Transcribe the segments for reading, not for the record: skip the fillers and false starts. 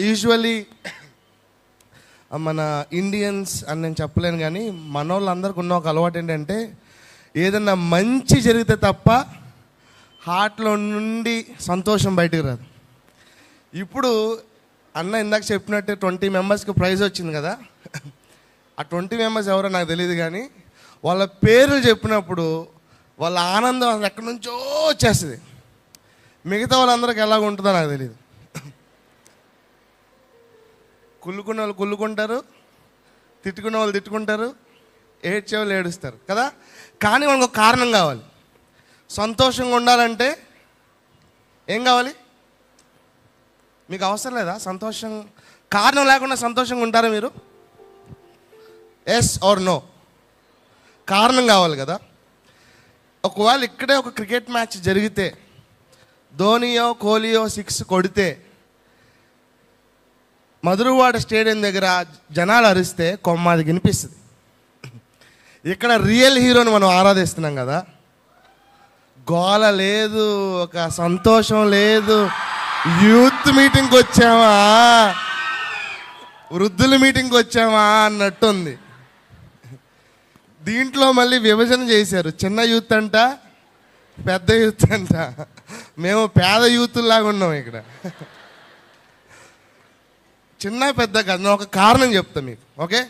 Usually మన Indians అని నేను చెప్పలేను, కానీ మన వాళ్ళందరికీ ఉన్న ఒక అలవాటు ఏంటంటే ఏదన్నా మంచి జరిగితే తప్ప హార్ట్లో నుండి సంతోషం బయటికి రాదు. ఇప్పుడు అన్న ఇందాక చెప్పినట్టు 20 మెంబర్స్కి ప్రైజ్ వచ్చింది కదా, ఆ 20 మెంబర్స్ ఎవరో నాకు తెలియదు, కానీ వాళ్ళ పేర్లు చెప్పినప్పుడు వాళ్ళ ఆనందం అసలు ఎక్కడి నుంచో వచ్చేస్తుంది. మిగతా వాళ్ళందరికీ ఎలాగ ఉంటుందో నాకు తెలియదు. కుళ్ళుకున్న వాళ్ళు కుళ్ళుకుంటారు, తిట్టుకున్న వాళ్ళు తిట్టుకుంటారు, ఏడ్చే వాళ్ళు ఏడుస్తారు కదా. కానీ మనకు ఒక కారణం కావాలి. సంతోషంగా ఉండాలంటే ఏం కావాలి? మీకు అవసరం లేదా సంతోషం? కారణం లేకుండా సంతోషంగా ఉంటారా మీరు? Yes or no? కారణం కావాలి కదా. ఒకవేళ ఇక్కడే ఒక క్రికెట్ మ్యాచ్ జరిగితే ధోనియో కోహ్లీయో 6 కొడితే మధురవాడ స్టేడియం దగ్గర జనాలు అరిస్తే కొమ్మాది వినిపిస్తుంది. ఇక్కడ రియల్ హీరోని మనం ఆరాధిస్తున్నాం కదా. గోల లేదు, ఒక సంతోషం లేదు. యూత్ మీటింగ్కి వచ్చామా, వృద్ధుల మీటింగ్కి వచ్చామా అన్నట్టుంది. దీంట్లో మళ్ళీ విభజన చేశారు. చిన్న యూత్ అంట, పెద్ద యూత్ అంట. మేము పేద యూత్లాగా ఉన్నాం ఇక్కడ. చిన్న పెద్ద కాదు, నేను ఒక కారణం చెప్తా మీకు. ఓకే,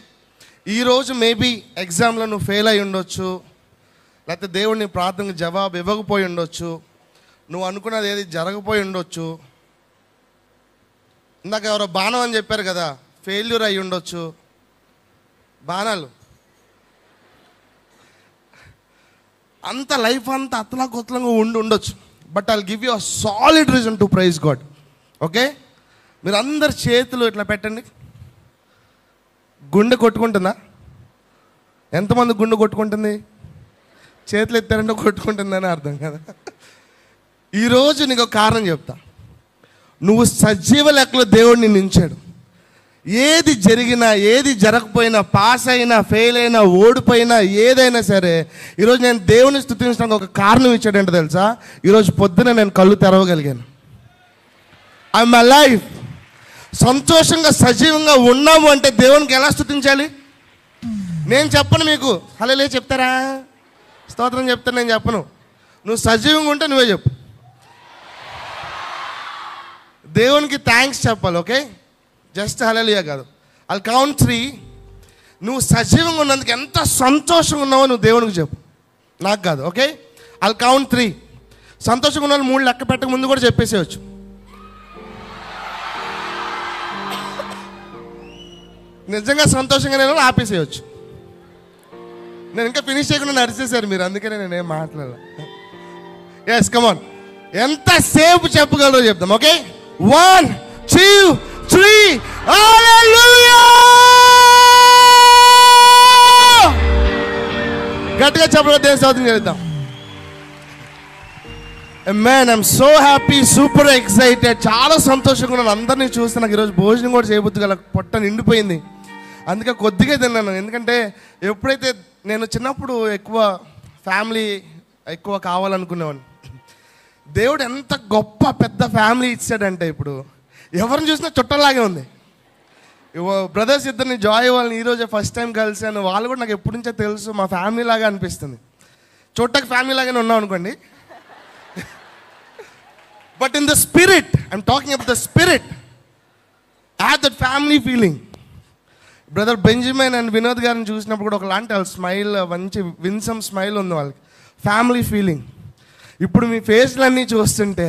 ఈరోజు మేబీ ఎగ్జామ్లో నువ్వు ఫెయిల్ అయి ఉండొచ్చు, లేకపోతే దేవుడిని ప్రార్థనకు జవాబు ఇవ్వకపోయి ఉండొచ్చు, నువ్వు అనుకున్నది ఏది జరగపోయి ఉండొచ్చు. ఇందాక ఎవరో బాణం అని చెప్పారు కదా, ఫెయిల్యూర్ అయి ఉండొచ్చు. బాణాలు అంత లైఫ్ అంతా అతలాకుతలంగా ఉండొచ్చు. But I'll give you a solid reason to praise God. Okay, మీరు అందరు చేతులు ఇట్లా పెట్టండి. గుండె కొట్టుకుంటుందా? ఎంతమంది గుండె కొట్టుకుంటుంది? చేతులు ఎత్తారంటే కొట్టుకుంటుందని అర్థం కదా. ఈరోజు నీకు ఒక కారణం చెప్తా. నువ్వు సజీవ లెక్కలో దేవుడిని నించాడు. ఏది జరిగినా, ఏది జరగకపోయినా, పాస్ అయినా, ఫెయిల్ అయినా, ఓడిపోయినా, ఏదైనా సరే ఈరోజు నేను దేవుని స్తుతించడానికి ఒక కారణం ఇచ్చాడంటే తెలుసా? ఈరోజు పొద్దున నేను కళ్ళు తెరవగలిగాను. I'm alive. సంతోషంగా సజీవంగా ఉన్నాము అంటే దేవునికి ఎలా స్తుతించాలి? నేను చెప్పను మీకు. హల్లెలూయా చెప్తారా? స్తోత్రం చెప్తాను. నేను చెప్పను. నువ్వు సజీవంగా ఉంటే నువ్వే చెప్పు. దేవునికి థ్యాంక్స్ చెప్పాలి. ఓకే, జస్ట్ హల్లెలూయా కాదు. I'll count 3. నువ్వు సజీవంగా ఉన్నందుకు ఎంత సంతోషంగా ఉన్నావో నువ్వు దేవునికి చెప్పు, నాకు కాదు. Okay, I'll count 3. సంతోషంగా ఉన్న 3 లెక్క పెట్టక ముందు కూడా చెప్పేసేయచ్చు. నిజంగా సంతోషంగా నేను ఆపేసేయచ్చు. నేను ఇంకా ఫినిష్ చేయకుండా నడిచేశారు మీరు, అందుకనే నేనేం మాట్లాడాలి. ఎస్, కమాన్. ఎంతసేపు చెప్పగలరో చెప్దాం. ఓకే, 1 2 3 హల్లెలూయా. గట్టిగా చెప్పడం దేవుని స్తోత్రం చేద్దాం. Man, I'm so happy, super excited. చాలా సంతోషంగా ఉన్నాను. అందరినీ చూస్తే నాకు ఈరోజు భోజనం కూడా చేయబుద్ది గల పొట్ట నిండిపోయింది. అందుకే కొద్దిగా తిన్నాను. ఎందుకంటే ఎప్పుడైతే నేను చిన్నప్పుడు ఎక్కువ ఫ్యామిలీ ఎక్కువ కావాలనుకునేవాడిని. దేవుడు ఎంత గొప్ప పెద్ద ఫ్యామిలీ ఇచ్చాడంటే ఇప్పుడు ఎవరిని చూసినా చుట్టలాగే ఉంది. బ్రదర్స్ ఇద్దరిని జాయ్ వాళ్ళని ఈరోజే ఫస్ట్ టైం కలిసాను. వాళ్ళు కూడా నాకు ఎప్పటి నుంచో తెలుసు. మా ఫ్యామిలీ లాగా అనిపిస్తుంది. చూడటానికి ఫ్యామిలీ లాగానే ఉన్నాం అనుకోండి. But in the spirit, I'm talking about the spirit, have that family feeling. Brother Benjamin and Vinod గారిని చూసినప్పుడు కూడా ఒకలాంటి వాళ్ళ స్మైల్, మంచి విన్సమ్ స్మైల్ ఉంది వాళ్ళకి, ఫ్యామిలీ ఫీలింగ్. ఇప్పుడు మీ ఫేస్లన్నీ చూస్తుంటే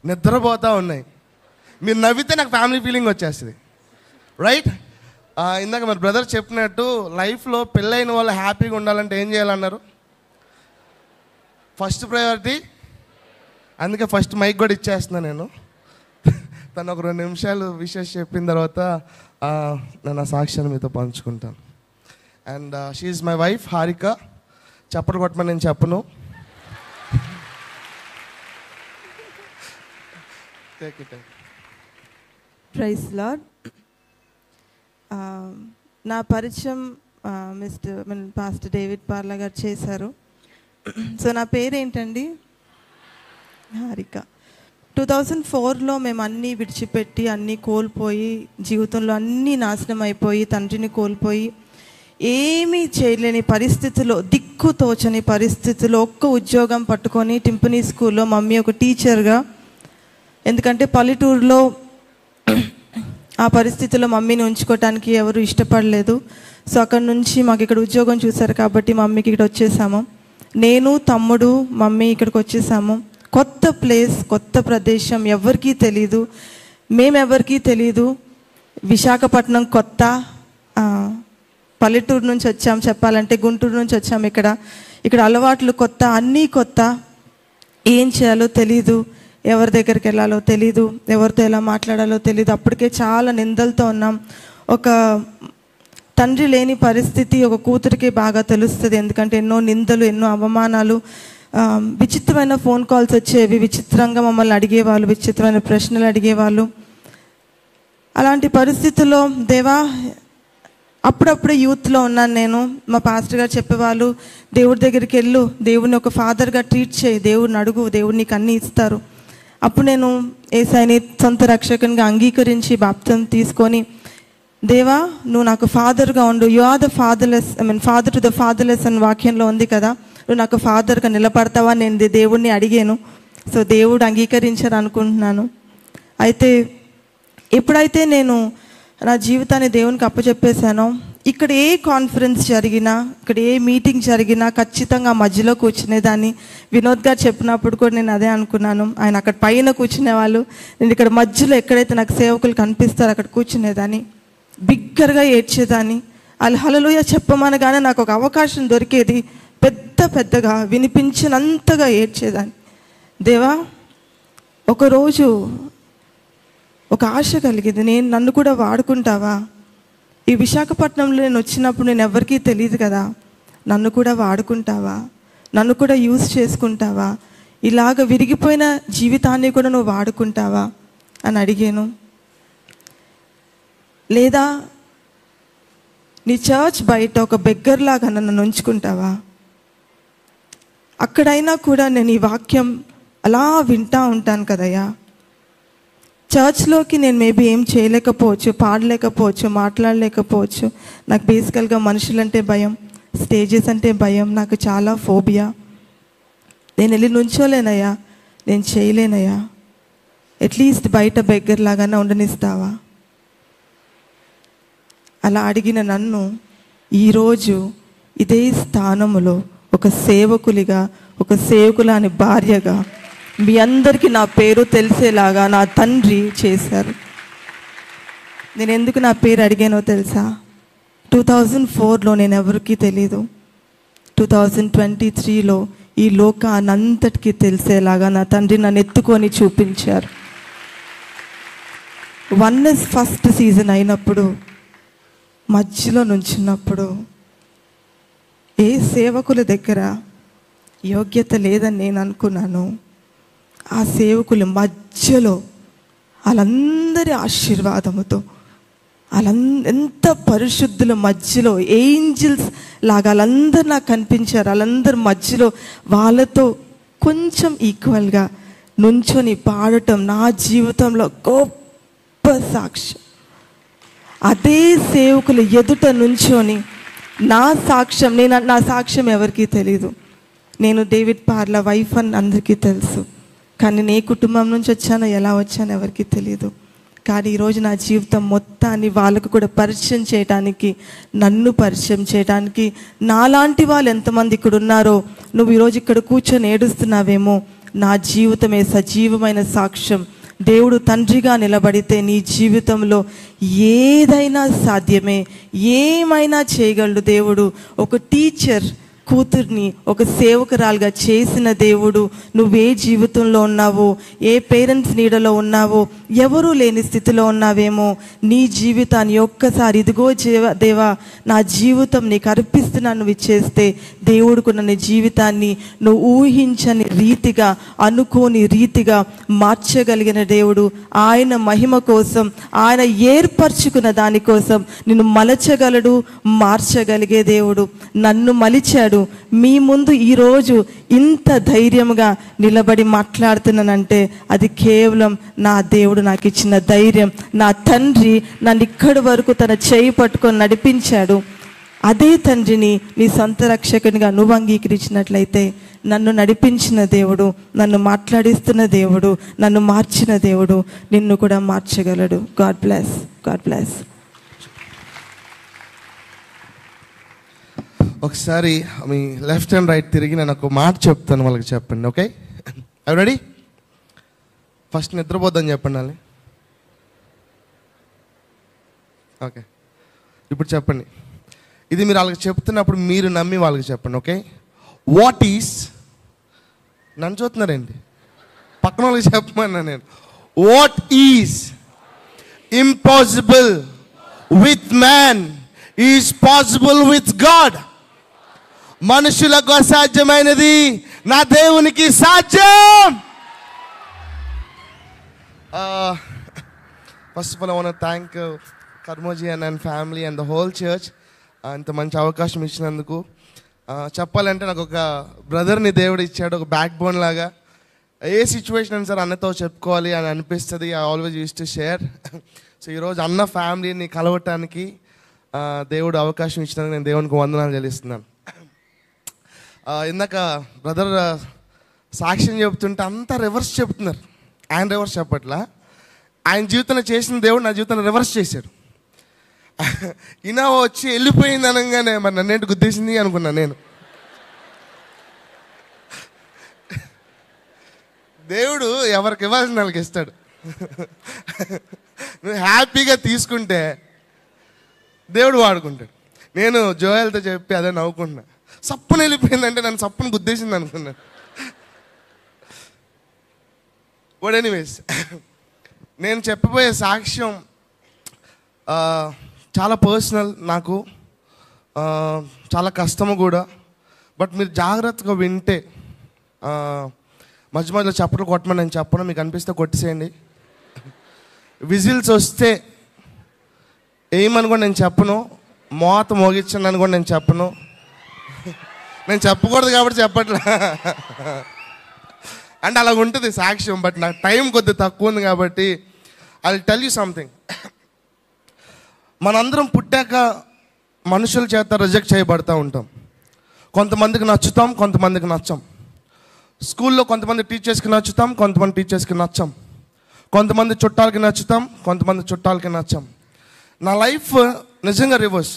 నిద్రపోతూ ఉన్నాయి. మీరు నవ్వితే నాకు ఫ్యామిలీ ఫీలింగ్ వచ్చేస్తుంది, రైట్? ఇందాక మరి బ్రదర్ చెప్పినట్టు లైఫ్లో పెళ్ళైన వాళ్ళు హ్యాపీగా ఉండాలంటే ఏం చేయాలన్నారు? First priority. అందుకే ఫస్ట్ మైక్ కూడా ఇచ్చేస్తున్నాను నేను. తను ఒక 2 నిమిషాలు విషెస్ చెప్పిన తర్వాత నేను ఆ సాక్ష్యాన్ని మీతో పంచుకుంటాను. And she is my wife Harika. చప్పట్లు కొట్టమని నేను చెప్పను. Praise Lord. నా పరిచయం పాస్టర్ డేవిడ్ పార్లా గారు చేశారు. సో నా పేరేంటండి? హారిక. 2004లో మేము అన్నీ విడిచిపెట్టి అన్నీ కోల్పోయి జీవితంలో అన్నీ నాశనం అయిపోయి తండ్రిని కోల్పోయి ఏమీ చేయలేని పరిస్థితిలో, దిక్కు తోచని పరిస్థితిలో ఒక్క ఉద్యోగం పట్టుకొని టింపనీ స్కూల్లో మమ్మీ ఒక టీచర్గా, ఎందుకంటే పల్లెటూరులో ఆ పరిస్థితిలో మమ్మీని ఉంచుకోవటానికి ఎవరు ఇష్టపడలేదు. సో అక్కడ నుంచి మాకు ఇక్కడ ఉద్యోగం చూశారు కాబట్టి మమ్మీకి ఇక్కడ వచ్చేసాము. నేను, తమ్ముడు, మమ్మీ ఇక్కడికి వచ్చేసాము. కొత్త ప్లేస్, కొత్త ప్రదేశం, ఎవరికీ తెలీదు, మేమెవరికీ తెలీదు. విశాఖపట్నం కొత్త, పల్లెటూరు నుంచి వచ్చాం, చెప్పాలంటే గుంటూరు నుంచి వచ్చాం. ఇక్కడ అలవాట్లు కొత్త, అన్నీ కొత్త. ఏం చేయాలో తెలీదు, ఎవరి దగ్గరికి వెళ్ళాలో తెలీదు, ఎవరితో ఎలా మాట్లాడాలో తెలీదు. అప్పటికే చాలా నిందలతో ఉన్నాం. ఒక తండ్రి లేని పరిస్థితి ఒక కూతురికి బాగా తెలుస్తుంది, ఎందుకంటే ఎన్నో నిందలు, ఎన్నో అవమానాలు, విచిత్రమైన ఫోన్ కాల్స్ వచ్చేవి, విచిత్రంగా మమ్మల్ని అడిగేవాళ్ళు, విచిత్రమైన ప్రశ్నలు అడిగేవాళ్ళు. అలాంటి పరిస్థితుల్లో దేవా, అప్పుడప్పుడే యూత్లో ఉన్నాను నేను. మా పాస్టర్ గారు చెప్పేవాళ్ళు, దేవుడి దగ్గరికి వెళ్ళు, దేవుడిని ఒక ఫాదర్గా ట్రీట్ చేయి, దేవుడిని అడుగు, దేవుడు నీకు అన్నీ ఇస్తారు. అప్పుడు నేను యేసయ్యని సొంత రక్షకునిగా అంగీకరించి బాప్తిసం తీసుకొని, దేవా నువ్వు నాకు ఫాదర్గా ఉండు, you are the fatherless, father to the fatherless అని వాక్యంలో ఉంది కదా, నువ్వు నాకు ఫాదర్గా నిలబడతావా నేను దేవుడిని అడిగాను. సో దేవుడు అంగీకరించారు అనుకుంటున్నాను. అయితే ఎప్పుడైతే నేను నా జీవితాన్ని దేవునికి అప్పచెప్పేశానో, ఇక్కడ ఏ కాన్ఫరెన్స్ జరిగినా, ఇక్కడ ఏ మీటింగ్ జరిగినా ఖచ్చితంగా మధ్యలో కూర్చునేదాన్ని. వినోద్ గారు చెప్పినప్పుడు కూడా నేను అదే అనుకున్నాను. ఆయన అక్కడ పైన కూర్చునేవాళ్ళు, నేను ఇక్కడ మధ్యలో ఎక్కడైతే నాకు సేవకులు కనిపిస్తారో అక్కడ కూర్చునేదాన్ని. బిగ్గరగా ఏడ్చేదాన్ని. హల్లెలూయా చెప్పమనగానే నాకు ఒక అవకాశం దొరికేది, పెద్దగా వినిపించినంతగా ఏడ్చేదాన్ని. దేవా, ఒకరోజు ఒక ఆశ కలిగింది, నన్ను కూడా వాడుకుంటావా? ఈ విశాఖపట్నంలో నేను వచ్చినప్పుడు నేను ఎవరికీ తెలియదు కదా, నన్ను కూడా వాడుకుంటావా? నన్ను కూడా యూజ్ చేసుకుంటావా? ఇలాగ విరిగిపోయిన జీవితాన్ని కూడా నువ్వు వాడుకుంటావా అని అడిగాను. లేదా నీ చర్చ్ బయట ఒక బెగ్గర్లాగా నన్ను ఉంచుకుంటావా? అక్కడైనా కూడా నేను ఈ వాక్యం అలా వింటూ ఉంటాను కదయ్యా. చర్చ్లోకి నేను మేబీ ఏం చేయలేకపోవచ్చు, పాడలేకపోవచ్చు, మాట్లాడలేకపోవచ్చు. నాకు బేసికల్గా మనుషులంటే భయం, స్టేజెస్ అంటే భయం, నాకు చాలా ఫోబియా. నేను వెళ్ళి నుంచోలేనయ్యా, నేను చేయలేనయ్యా, అట్లీస్ట్ బయట బెగ్గర్ లాగానే ఉండనిస్తావా? అలా అడిగిన నన్ను ఈరోజు ఇదే స్థానములో ఒక సేవకులిగా, ఒక సేవకులాని భార్యగా మీ అందరికీ నా పేరు తెలిసేలాగా నా తండ్రి చేశారు. నేను ఎందుకు నా పేరు అడిగానో తెలుసా? 2004లో నేను ఎవరికీ తెలీదు, 2023లో ఈ లోకానంతటికీ తెలిసేలాగా నా తండ్రి నన్ను ఎత్తుకొని చూపించారు. వన్నెస్ ఫస్ట్ సీజన్ అయినప్పుడు మధ్యలో నుంచున్నప్పుడు ఏ సేవకుల దగ్గర యోగ్యత లేదని నేను అనుకున్నాను, ఆ సేవకుల మధ్యలో వాళ్ళందరి ఆశీర్వాదముతో, ఎంత పరిశుద్ధుల మధ్యలో ఏంజిల్స్ లాగా వాళ్ళందరూ నాకు కనిపించారు. వాళ్ళందరి మధ్యలో వాళ్ళతో కొంచెం ఈక్వల్గా నుంచొని పాడటం నా జీవితంలో గొప్ప సాక్ష్యం. అదే సేవకులు ఎదుట నుంచొని నా సాక్ష్యం ఎవరికీ తెలీదు. నేను డేవిడ్ పార్ల వైఫ్ అని అందరికీ తెలుసు, కానీ నే కుటుంబం నుంచి వచ్చానో ఎలా వచ్చానో ఎవరికీ తెలీదు. కానీ ఈరోజు నా జీవితం మొత్తాన్ని వాళ్ళకు కూడా పరిచయం చేయడానికి, నన్ను పరిచయం చేయడానికి, నాలాంటి వాళ్ళు ఎంతమంది ఇక్కడ ఉన్నారో, నువ్వు ఈరోజు ఇక్కడ కూర్చొని ఏడుస్తున్నావేమో, నా జీవితమే సజీవమైన సాక్ష్యం. దేవుడు తండ్రిగా నిలబడితే నీ జీవితంలో ఏదైనా సాధ్యమే, ఏమైనా చేయగలడు దేవుడు. ఒక టీచర్ కూతుర్ని ఒక సేవకురాలుగా చేసిన దేవుడు. నువ్వే జీవితంలో ఉన్నావో, ఏ పేరెంట్స్ నీడలో ఉన్నావో, ఎవరూ లేని స్థితిలో ఉన్నావేమో, నీ జీవితాన్ని ఒక్కసారి ఇదిగో దేవా నా జీవితం నీకు అర్పిస్తున్నాను నువ్వు ఇచ్చేస్తే, దేవుడుకు నీ జీవితాన్ని నువ్వు ఊహించని రీతిగా, అనుకోని రీతిగా మార్చగలిగిన దేవుడు. ఆయన మహిమ కోసం, ఆయన ఏర్పరచుకున్న దానికోసం నిన్ను మలచగలడు, మార్చగలిగే దేవుడు. నన్ను మలిచాడు, నడిపించాడు. మీ ముందు ఈరోజు ఇంత ధైర్యంగా నిలబడి మాట్లాడుతున్నానంటే అది కేవలం నా దేవుడు నాకు ఇచ్చిన ధైర్యం. నా తండ్రి నన్ను ఇక్కడి వరకు తన చేయి పట్టుకొని నడిపించాడు. అదే తండ్రిని నీ సొంత రక్షకునిగా నువ్వు అంగీకరించినట్లయితే నన్ను నడిపించిన దేవుడు, నన్ను మాట్లాడిస్తున్న దేవుడు, నన్ను మార్చిన దేవుడు నిన్ను కూడా మార్చగలడు. God bless. God bless. ఒకసారి మీ లెఫ్ట్ అండ్ రైట్ తిరిగి నేను ఒక మాట చెప్తాను, వాళ్ళకి చెప్పండి. Okay, I ready? ఫస్ట్ నిద్రపోద్దని చెప్పండి వాళ్ళని. ఓకే, ఇప్పుడు చెప్పండి. ఇది మీరు వాళ్ళకి చెప్తున్నప్పుడు మీరు నమ్మి వాళ్ళకి చెప్పండి. ఓకే, వాట్ ఈస్, నన్ను చూస్తున్నారండి, పక్కన వాళ్ళకి చెప్పమన్నా నేను. What is impossible with man is possible with God. మనుషులకు అసాధ్యమైనది నా దేవునికి సాధ్యం. First of all I want to thank కర్మోజీ and family and the whole church ఇంత మంచి అవకాశం ఇచ్చినందుకు. చెప్పాలంటే నాకు ఒక బ్రదర్ని దేవుడు ఇచ్చాడు, ఒక బ్యాక్ బోన్ లాగా. ఏ సిచ్యువేషన్ అయినా సరే అన్నతో చెప్పుకోవాలి అని అనిపిస్తుంది. I always use to share. So ఈరోజు అన్న ఫ్యామిలీని కలవటానికి దేవుడు అవకాశం ఇచ్చినందుకు నేను దేవునికి వందనాలు చెల్లిస్తున్నాను. ఇందాక బ్రదర్ సాక్ష్యం చెప్తుంటే అంతా రివర్స్ చెప్తున్నారు. ఆయన రివర్స్ చెప్పట్లా, ఆయన జీవితంలో చేసిన దేవుడు నా జీవితంలో రివర్స్ చేశాడు. ఇనోవా వచ్చి వెళ్ళిపోయింది అనగానే మరి నన్నేంటి గుద్దేసింది అనుకున్నాను నేను. దేవుడు ఎవరికి ఇవ్వాల్సిన వాళ్ళకి ఇస్తాడు. నువ్వు హ్యాపీగా తీసుకుంటే దేవుడు వాడుకుంటాడు. నేను జోయల్తో చెప్పి అదే నవ్వుకుంటున్నా. సప్పును వెళ్ళిపోయిందంటే నన్ను సప్పును గుద్దేసింది అనుకున్నాను. బట్ ఎనీవేస్, నేను చెప్పబోయే సాక్ష్యం చాలా పర్సనల్, నాకు చాలా కష్టము కూడా. బట్ మీరు జాగ్రత్తగా వింటే, మధ్య మధ్యలో చప్పట్లు కొట్టమని నేను చెప్పను, మీకు అనిపిస్తే కొట్టేసేయండి. విజిల్స్ వస్తే ఏమనుకోండి నేను చెప్పను, మోత మోగించండి అని కూడా నేను చెప్పను. నేను చెప్పకూడదు కాబట్టి చెప్పట్లా, అంటే అలాగ ఉంటుంది సాక్ష్యం. బట్ నాకు టైం కొద్దిగా తక్కువ ఉంది కాబట్టి I will tell you something. మనందరం పుట్టాక మనుషుల చేత రిజెక్ట్ చేయబడతా ఉంటాం. కొంతమందికి నచ్చుతాం, కొంతమందికి నచ్చం. స్కూల్లో కొంతమంది టీచర్స్కి నచ్చుతాం, కొంతమంది టీచర్స్కి నచ్చం. కొంతమంది చుట్టాలకి నచ్చుతాం, కొంతమంది చుట్టాలకి నచ్చం. నా లైఫ్ నిజంగా రివర్స్.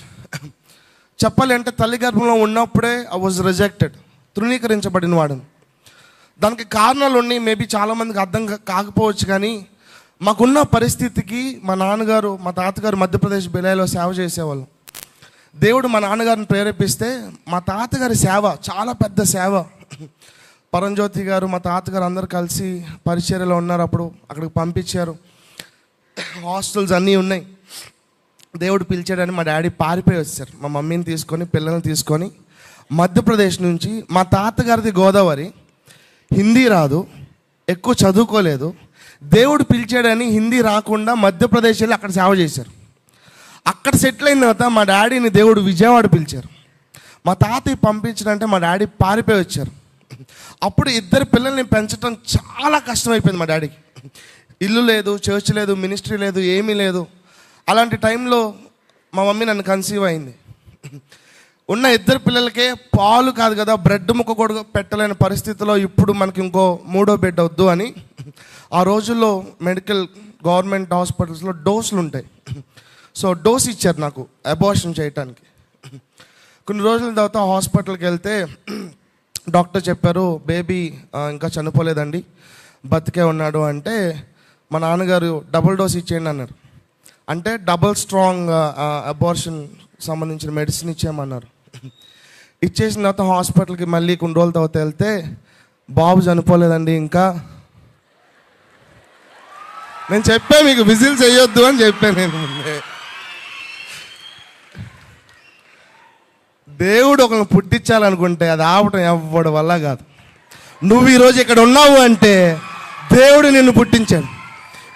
చెప్పాలి అంటే తల్లి గర్భంలో ఉన్నప్పుడే ఐ వాజ్ రిజెక్టెడ్, తృణీకరించబడిన వాడిని. దానికి కారణాలు ఉన్నాయి, మేబీ చాలామందికి అర్థం కాకపోవచ్చు. కానీ మాకున్న పరిస్థితికి మా నాన్నగారు, మా తాతగారు మధ్యప్రదేశ్ బిలాయిలో సేవ చేసేవాళ్ళు. దేవుడు మా నాన్నగారిని ప్రేరేపిస్తే మా తాతగారి సేవ చాలా పెద్ద సేవ. పరంజ్యోతి గారు, మా తాతగారు అందరు కలిసి పరిచర్యలో ఉన్నారు. అప్పుడు అక్కడికి పంపించారు. హాస్టల్స్ అన్నీ ఉన్నాయి. దేవుడు పిలిచాడని మా డాడీ పారిపోయి వచ్చారు. మా మమ్మీని తీసుకొని, పిల్లల్ని తీసుకొని మధ్యప్రదేశ్ నుంచి. మా తాతగారిది గోదావరి, హిందీ రాదు, ఎక్కువ చదువుకోలేదు. దేవుడు పిలిచాడని హిందీ రాకుండా మధ్యప్రదేశ్ వెళ్ళి అక్కడ సేవ చేశారు. అక్కడ సెటిల్ అయిన తర్వాత మా డాడీని దేవుడు విజయవాడ పిలిచారు. మా తాతయ్య పంపించారంటే మా డాడీ పారిపోయి వచ్చారు. అప్పుడు ఇద్దరు పిల్లల్ని పెంచడం చాలా కష్టమైపోయింది మా డాడీకి. ఇల్లు లేదు, చర్చ్ లేదు, మినిస్ట్రీ లేదు, ఏమీ లేదు. అలాంటి టైంలో మా మమ్మీ నన్ను కన్సీవ్ అయింది. ఉన్న ఇద్దరు పిల్లలకే పాలు కాదు కదా, బ్రెడ్ ముక్క కూడా పెట్టలేని పరిస్థితిలో ఇప్పుడు మనకి ఇంకో మూడో బిడ్డ వద్దు అని ఆ రోజుల్లో మెడికల్ గవర్నమెంట్ హాస్పిటల్స్లో డోసులు ఉంటాయి. సో డోస్ ఇచ్చారు నాకు అబార్షన్ చేయటానికి. కొన్ని రోజుల తర్వాత హాస్పిటల్కి వెళ్తే డాక్టర్ చెప్పారు, బేబీ ఇంకా చనిపోలేదండి, బతికే ఉన్నాడు. అంటే మా నాన్నగారు డబుల్ డోస్ ఇచ్చేయండి అన్నారు. అంటే డబుల్ స్ట్రాంగ్ అబార్షన్ సంబంధించిన మెడిసిన్ ఇచ్చేయమన్నారు. ఇచ్చేసిన తర్వాత హాస్పిటల్కి మళ్ళీ కొన్ని రోజుల తర్వాత వెళ్తే బాబు చనిపోలేదండి ఇంకా. నేను చెప్పా మీకు విజిల్స్ వేయొద్దు అని చెప్పాను నేను. దేవుడు ఒకరిని పుట్టించాలనుకుంటే అది ఆపటం ఎవ్వడి వల్ల కాదు. నువ్వు ఈరోజు ఇక్కడ ఉన్నావు అంటే దేవుడు నిన్ను పుట్టించాడు.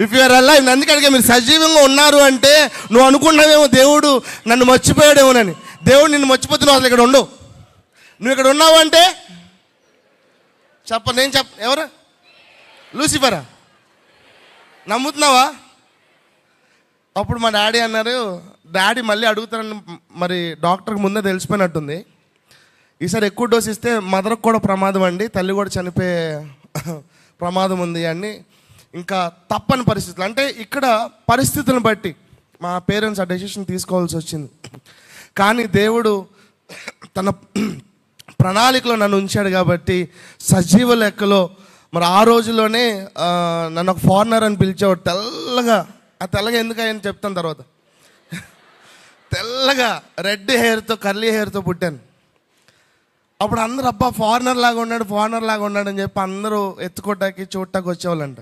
ఇఫ్ యూఆర్ అలైవ్, అందుకడిగా మీరు సజీవంగా ఉన్నారు అంటే నువ్వు అనుకున్నావేమో దేవుడు నన్ను మర్చిపోయాడేమోనని. దేవుడు నిన్ను మర్చిపోతే నువ్వు అసలు ఇక్కడ ఉండవు. నువ్వు ఇక్కడ ఉన్నావు అంటే నేను ఎవరు? లూసిఫరా? నమ్ముతున్నావా? అప్పుడు మా డాడీ అన్నారు, డాడీ మళ్ళీ అడుగుతారని మరి డాక్టర్కి ముందే తెలిసిపోయినట్టుంది, ఈసారి ఎక్కువ డోస్ ఇస్తే మదర్కి కూడా ప్రమాదం అండి, తల్లి కూడా చనిపోయే ప్రమాదం ఉంది అని. ఇంకా తప్పని పరిస్థితులు, అంటే ఇక్కడ పరిస్థితులను బట్టి మా పేరెంట్స్ ఆ డెసిషన్ తీసుకోవాల్సి వచ్చింది. కానీ దేవుడు తన ప్రణాళికలో నన్ను ఉంచాడు కాబట్టి సజీవ లెక్కలో మరి ఆ రోజుల్లోనే నన్ను ఒక ఫారినర్ అని పిలిచేవాడు. తెల్లగా, ఆ తెల్లగా ఎందుకని చెప్తాను తర్వాత. తెల్లగా రెడ్ హెయిర్తో కర్లీ హెయిర్తో పుట్టాను. అప్పుడు అందరూ అబ్బా ఫారినర్ లాగా ఉన్నాడు అని చెప్పి అందరూ ఎత్తుకోటానికి చూడటానికి వచ్చేవాళ్ళంట.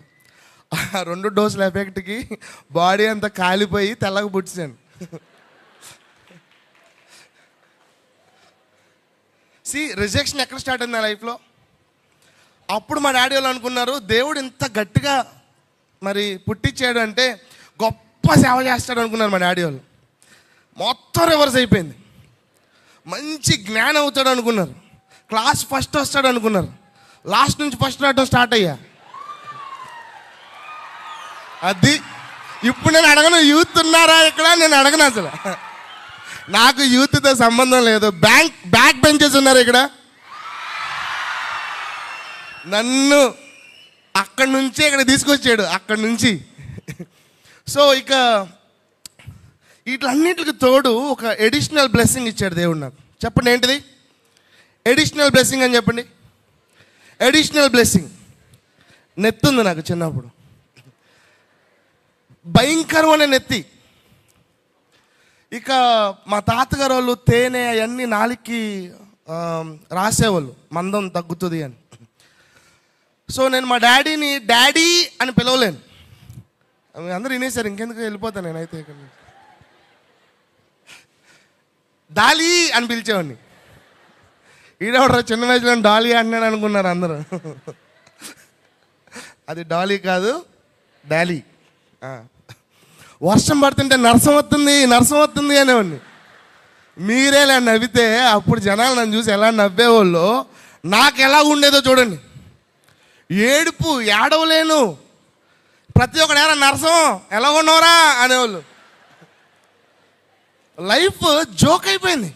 2 డోసుల ఎఫెక్ట్కి బాడీ అంతా కాలిపోయి తెల్లగా పుట్టించాను. రిజెక్షన్ ఎక్కడ స్టార్ట్ అయింది నా లైఫ్లో? అప్పుడు మా డాడీ వాళ్ళు అనుకున్నారు, దేవుడు ఇంత గట్టిగా మరి పుట్టించాడు అంటే గొప్ప సేవ చేస్తాడు అనుకున్నారు మా డాడీ వాళ్ళు. మొత్తం రివర్స్ అయిపోయింది. మంచి జ్ఞానం అవుతాడు అనుకున్నారు, క్లాస్ ఫస్ట్ వస్తాడు అనుకున్నారు, లాస్ట్ నుంచి ఫస్ట్ రావడం స్టార్ట్ అయ్యా. అది ఇప్పుడు నేను అడగను యూత్ ఉన్నారా ఇక్కడ, నేను అడగను అసలు. నాకు యూత్తో సంబంధం లేదు. బ్యాక్ బెంచెస్ ఉన్నారు ఇక్కడ. నన్ను అక్కడి నుంచే ఇక్కడ తీసుకొచ్చాడు, అక్కడి నుంచి. సో ఇక వీటన్నిటికి తోడు ఒక ఎడిషనల్ బ్లెస్సింగ్ ఇచ్చాడు దేవుడు నాకు. చెప్పండి ఏంటిది ఎడిషనల్ బ్లెస్సింగ్ అని చెప్పండి. ఎడిషనల్ బ్లెస్సింగ్ నెత్తుంది నాకు చిన్నప్పుడు, భయంకరమైన నెత్తి. ఇక మా తాతగారు వాళ్ళు తేనె అవన్నీ నాలుగుకి రాసేవాళ్ళు మందం తగ్గుతుంది అని. సో నేను మా డాడీని డాడీ అని పిలవలేను, అందరూ వినేసారు, ఇంకెందుకు వెళ్ళిపోతాను నేనైతే. ఇక్కడ డాలీ అని పిలిచేవాడిని. ఈడెవడరా చిన్న వయసులో డాలీ అంటున్నాడు అనుకున్నారు అందరూ. అది డాలీ కాదు, డాలీ. వర్షం పడుతుంటే నరసం వస్తుంది అనేవాడిని. మీరే ఇలా నవ్వితే అప్పుడు జనాలు నన్ను చూసి ఎలా నవ్వేవాళ్ళు, నాకు ఎలా ఉండేదో చూడండి. ఏడుపు, ఏడవలేను. ప్రతి ఒక్కడు ఎలా నరసం ఎలా ఉన్నవరా అనేవాళ్ళు. లైఫ్ జోక్ అయిపోయింది.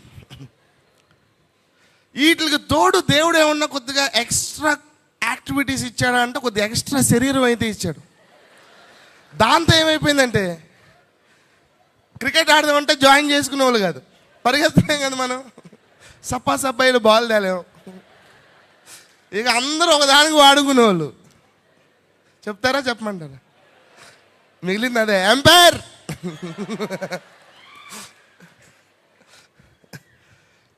వీటికి తోడు దేవుడు ఏమన్నా కొద్దిగా ఎక్స్ట్రా యాక్టివిటీస్ ఇచ్చాడా అంటే కొద్దిగా ఎక్స్ట్రా శరీరం అయితే ఇచ్చాడు. దాంతో ఏమైపోయిందంటే క్రికెట్ ఆడదామంటే జాయిన్ చేసుకునే వాళ్ళు కాదు, పరిగెత్తలేం కదా మనం, సబ్బాయిలు బాల్ తేలేము. ఇక అందరూ ఒకదానికి వాడుకునేవాళ్ళు. చెప్తారా చెప్పమంటారా? మిగిలింది అదే ఎంపైర్.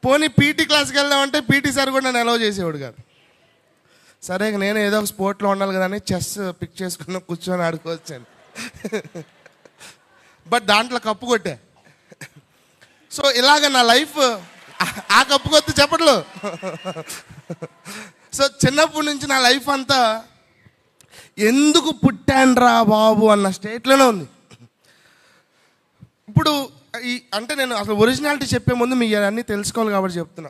పోనీ పీటీ క్లాస్కి వెళ్దామంటే పీటీ సార్ కూడా నన్ను అలౌ చేసేవాడు కాదు. సరే నేను ఏదో ఒక స్పోర్ట్లో ఉండాలి కదా అని చెస్ పిక్ చేసుకుని కూర్చొని ఆడుకోవచ్చాను. బట్ దాంట్లో కప్పు కొట్టా. సో ఇలాగ నా లైఫ్ ఆ కప్పు కొద్ది చెప్పట్లు. సో చిన్నప్పటి నుంచి నా లైఫ్ అంతా ఎందుకు పుట్టాన్రా బాబు అన్న స్టేట్లోనే ఉంది. ఇప్పుడు అంటే నేను అసలు ఒరిజినాలిటీ చెప్పే ముందు మీకు అన్నీ తెలుసుకోవాలి కాబట్టి చెప్తున్నా.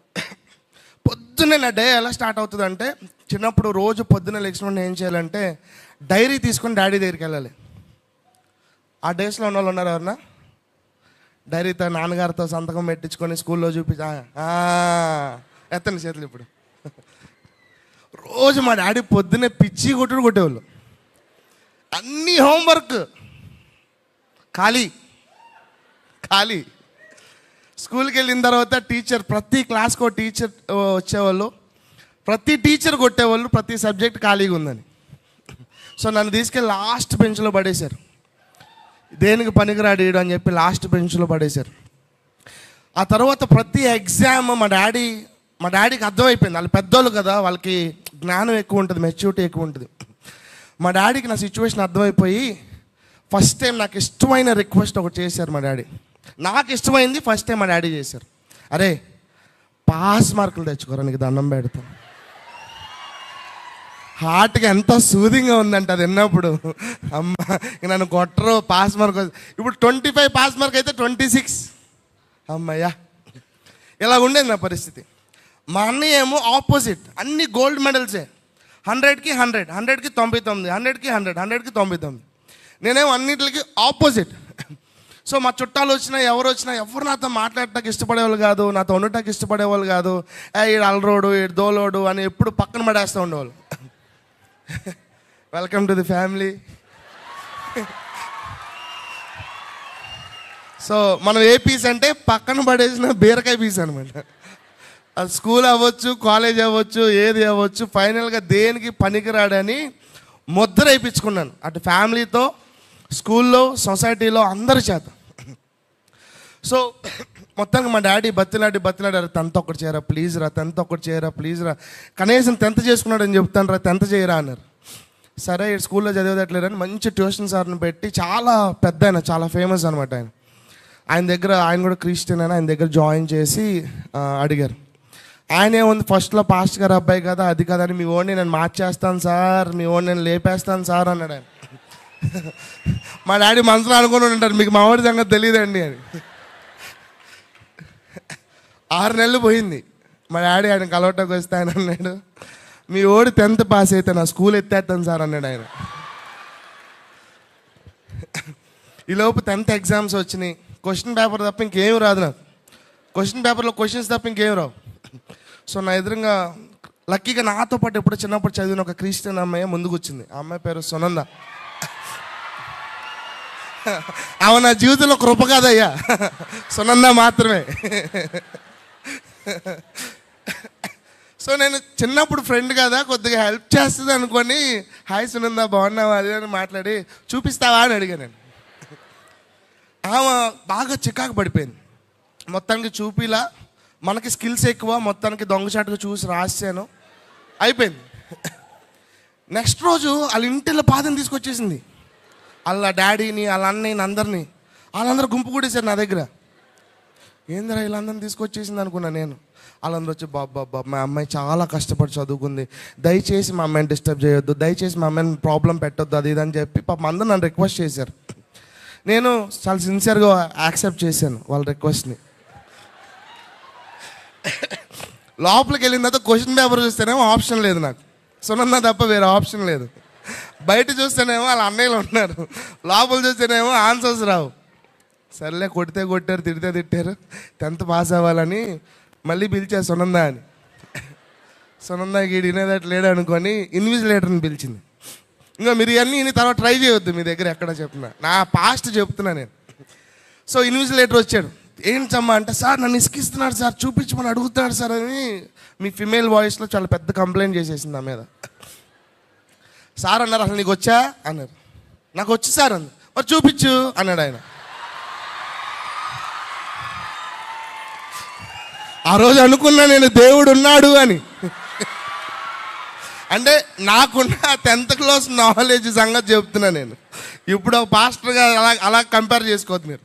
పొద్దున్నే నా డే ఎలా స్టార్ట్ అవుతుంది అంటే, చిన్నప్పుడు రోజు పొద్దున్నే లేచిన ఏం చేయాలంటే డైరీ తీసుకొని డాడీ దగ్గరికి వెళ్ళాలి. ఆ డేస్లో ఉన్న వాళ్ళు ఉన్నారు ఎవరన్నా? డైరీతో నాన్నగారితో సంతకం పెట్టించుకొని స్కూల్లో చూపించా ఎత్తండి చేతులు. ఇప్పుడు రోజు మా డాడీ పొద్దున్నే పిచ్చి కొట్టేవాళ్ళు. అన్నీ హోంవర్క్, ఖాళీ. స్కూల్కి వెళ్ళిన తర్వాత టీచర్, ప్రతి క్లాస్కో టీచర్ వచ్చేవాళ్ళు, ప్రతి టీచర్ కొట్టేవాళ్ళు, ప్రతి సబ్జెక్ట్ ఖాళీగా ఉందని. సో నన్ను తీసుకెళ్ళి లాస్ట్ బెంచ్లో పడేశారు. దేనికి పనికిరాడు అని చెప్పి లాస్ట్ బెంచ్లో పడేశారు. ఆ తర్వాత ప్రతి ఎగ్జామ్ మా డాడీకి అర్థమైపోయింది. వాళ్ళు పెద్దోళ్ళు కదా, వాళ్ళకి జ్ఞానం ఎక్కువ ఉంటుంది, మెచ్యూరిటీ ఎక్కువ ఉంటుంది. మా డాడీకి నా సిచ్యువేషన్ అర్థమైపోయి ఫస్ట్ టైం నాకు ఇష్టమైన రిక్వెస్ట్ ఒకటి చేశారు మా డాడీ. నాకు ఇష్టమైంది ఫస్ట్ టైం మా డాడీ చేశారు. అరే పాస్ మార్కులు తెచ్చుకోరా, నీకు దండం పెడతాను. హార్ట్కి ఎంత సూదింగ్గా ఉందంటే అది విన్నప్పుడు. అమ్మ నన్ను కొట్టరు, పాస్ మార్క్. ఇప్పుడు 25 పాస్ మార్క్ అయితే 26. అమ్మయ్యా, ఇలా ఉండేది నా పరిస్థితి. మా అన్నయ్య ఏమో ఆపోజిట్, అన్ని గోల్డ్ మెడల్సే. 100కి 100, 100కి 99, 100కి 100, 100కి 99. నేనేమో అన్నింటికి ఆపోజిట్. సో మా చుట్టాలు వచ్చినా ఎవరు వచ్చినా ఎవరు నాతో మాట్లాడటానికి ఇష్టపడేవాళ్ళు కాదు, నాతో ఉండటానికి ఇష్టపడేవాళ్ళు కాదు. ఈడు అలరోడు, ఈడు దోలోడు అని ఎప్పుడు పక్కన పడేస్తూ ఉండేవాళ్ళు. Welcome to the family. So మనం ఏ పీస్ అంటే పక్కన పడేసిన బీరకాయ పీస్ అనమాట. అది స్కూల్ అవ్వచ్చు, కాలేజ్ అవ్వచ్చు, ఏది అవ్వచ్చు, ఫైనల్గా దేనికి పనికిరాడని ముద్ర వేయించుకున్నాను. అటు ఫ్యామిలీతో, స్కూల్లో, సొసైటీలో అందరి చేత. సో మొత్తానికి మా డాడీ బతిలాడారు, 10th ఒక్కటి చేయరా ప్లీజ్ రా, 10th ఒక్కటి చేయరా ప్లీజ్ రా, కనీసం 10th చేసుకున్నాడని చెప్తాను రా, 10th చేయరా అన్నారు. సరే స్కూల్లో చదివేదట్లేదని మంచి ట్యూషన్ సార్ని పెట్టి, చాలా పెద్ద ఆయన, చాలా ఫేమస్ అనమాట ఆయన దగ్గర, ఆయన కూడా క్రిస్టియన్ అని, ఆయన దగ్గర జాయిన్ చేసి అడిగారు. ఆయన ఏముంది, ఫస్ట్లో పాస్టర్ గారు అబ్బాయి కదా, అది కదా అని, మీ ఓడిని నేను మార్చేస్తాను సార్, మీ ఓడిని నేను లేపేస్తాను సార్ అన్నాడు ఆయన. మా డాడీ మనసులో అనుకుని ఉంటారు, మీకు మా ఓడి సంగతి తెలియదండి అని. 6 నెలలు పోయింది. మా డాడీ ఆయన కలవటకు వస్తే ఆయన అన్నాడు, మీ ఓడి 10th పాస్ అయితే నా స్కూల్ ఎత్తేస్తాను సార్ అన్నాడు ఆయన. ఈలోపు 10th ఎగ్జామ్స్ వచ్చినాయి. క్వశ్చన్ పేపర్ తప్ప ఇంకేం రాదు నాకు. క్వశ్చన్ పేపర్లో క్వశ్చన్స్ తప్ప ఇంకేం రావు. సో నా ఎదురుగా లక్కీగా నాతో పాటు ఎప్పుడు చిన్నప్పుడు చదివిన ఒక క్రిస్టియన్ అమ్మాయి ముందుకు వచ్చింది. ఆ అమ్మాయి పేరు సునంద. ఆమె నా జీవితంలో కృప కాదయ్యా, సునంద మాత్రమే. సో నేను చిన్నప్పుడు ఫ్రెండ్ కదా, కొద్దిగా హెల్ప్ చేస్తుంది అనుకొని, హాయ్ సునంద బాగున్నావా అది అని మాట్లాడి, చూపిస్తావా అని అడిగాను నేను. ఆమె బాగా చికాకు పడిపోయింది. మొత్తానికి చూపిలా, మనకి స్కిల్స్ ఎక్కువ, మొత్తానికి దొంగచాటుగా చూసి రాసాను, అయిపోయింది. నెక్స్ట్ రోజు వాళ్ళ ఇంటిలో పాదం తీసుకొచ్చేసింది. వాళ్ళ డాడీని, వాళ్ళ అన్నయ్యని, అందరినీ, వాళ్ళందరూ గుంపు కూడేశారు నా దగ్గర. ఏందిరా వీళ్ళందరినీ తీసుకొచ్చేసింది అనుకున్నా నేను. వాళ్ళందరూ వచ్చి, బాబా మా అమ్మాయి చాలా కష్టపడి చదువుకుంది, దయచేసి మా అమ్మాయిని డిస్టర్బ్ చేయొద్దు, దయచేసి మా అమ్మాయిని ప్రాబ్లం పెట్టొద్దు, అది ఇది అని చెప్పి పాపం అందరూ నన్ను రిక్వెస్ట్ చేశారు. నేను చాలా సిన్సియర్గా యాక్సెప్ట్ చేశాను వాళ్ళ రిక్వెస్ట్ని. లోపలికి వెళ్ళిన తర్వాత క్వశ్చన్ పేపర్ చూస్తేనేమో ఆప్షన్ లేదు నాకు, సునంద తప్ప వేరే ఆప్షన్ లేదు. బయట చూస్తేనేమో వాళ్ళ అన్నయ్యలు ఉన్నారు, లోపల చూస్తేనేమో ఆన్సర్స్ రావు. సర్లే, కొడితే కొట్టారు, తిడితే తిట్టారు, 10th పాస్ అవ్వాలని మళ్ళీ పిలిచారు సునంద అని. సునంద గీడి వినేదట్లు లేడు అనుకొని ఇన్విజిలేటర్ని పిలిచింది. ఇంకా మీరు ఇవన్నీ ఇన్ని తర్వాత ట్రై చేయొద్దు, మీ దగ్గర ఎక్కడ చెప్తున్నా, నా పాస్ట్ చెప్తున్నా నేను. సో ఇన్విజిలేటర్ వచ్చాడు. ఏంటమ్మా అంటే, సార్ నన్ను ఇసుకిస్తున్నాడు సార్, చూపించమని అడుగుతున్నాడు సార్ అని మీ ఫిమేల్ వాయిస్లో చాలా పెద్ద కంప్లైంట్ చేసేసింది నా మీద. సార్ అన్నారు, అసలు నీకు వచ్చా అన్నారు. నాకు వచ్చి సార్ అంది. మరి చూపించు అన్నాడు ఆయన. ఆ రోజు అనుకున్నా నేను దేవుడు ఉన్నాడు అని. అంటే నాకున్న 10th క్లాస్ నాలెడ్జ్ సంగతి చెప్తున్నా నేను. ఇప్పుడు పాస్టర్గా అలా కంపేర్ చేసుకోవద్దు మీరు.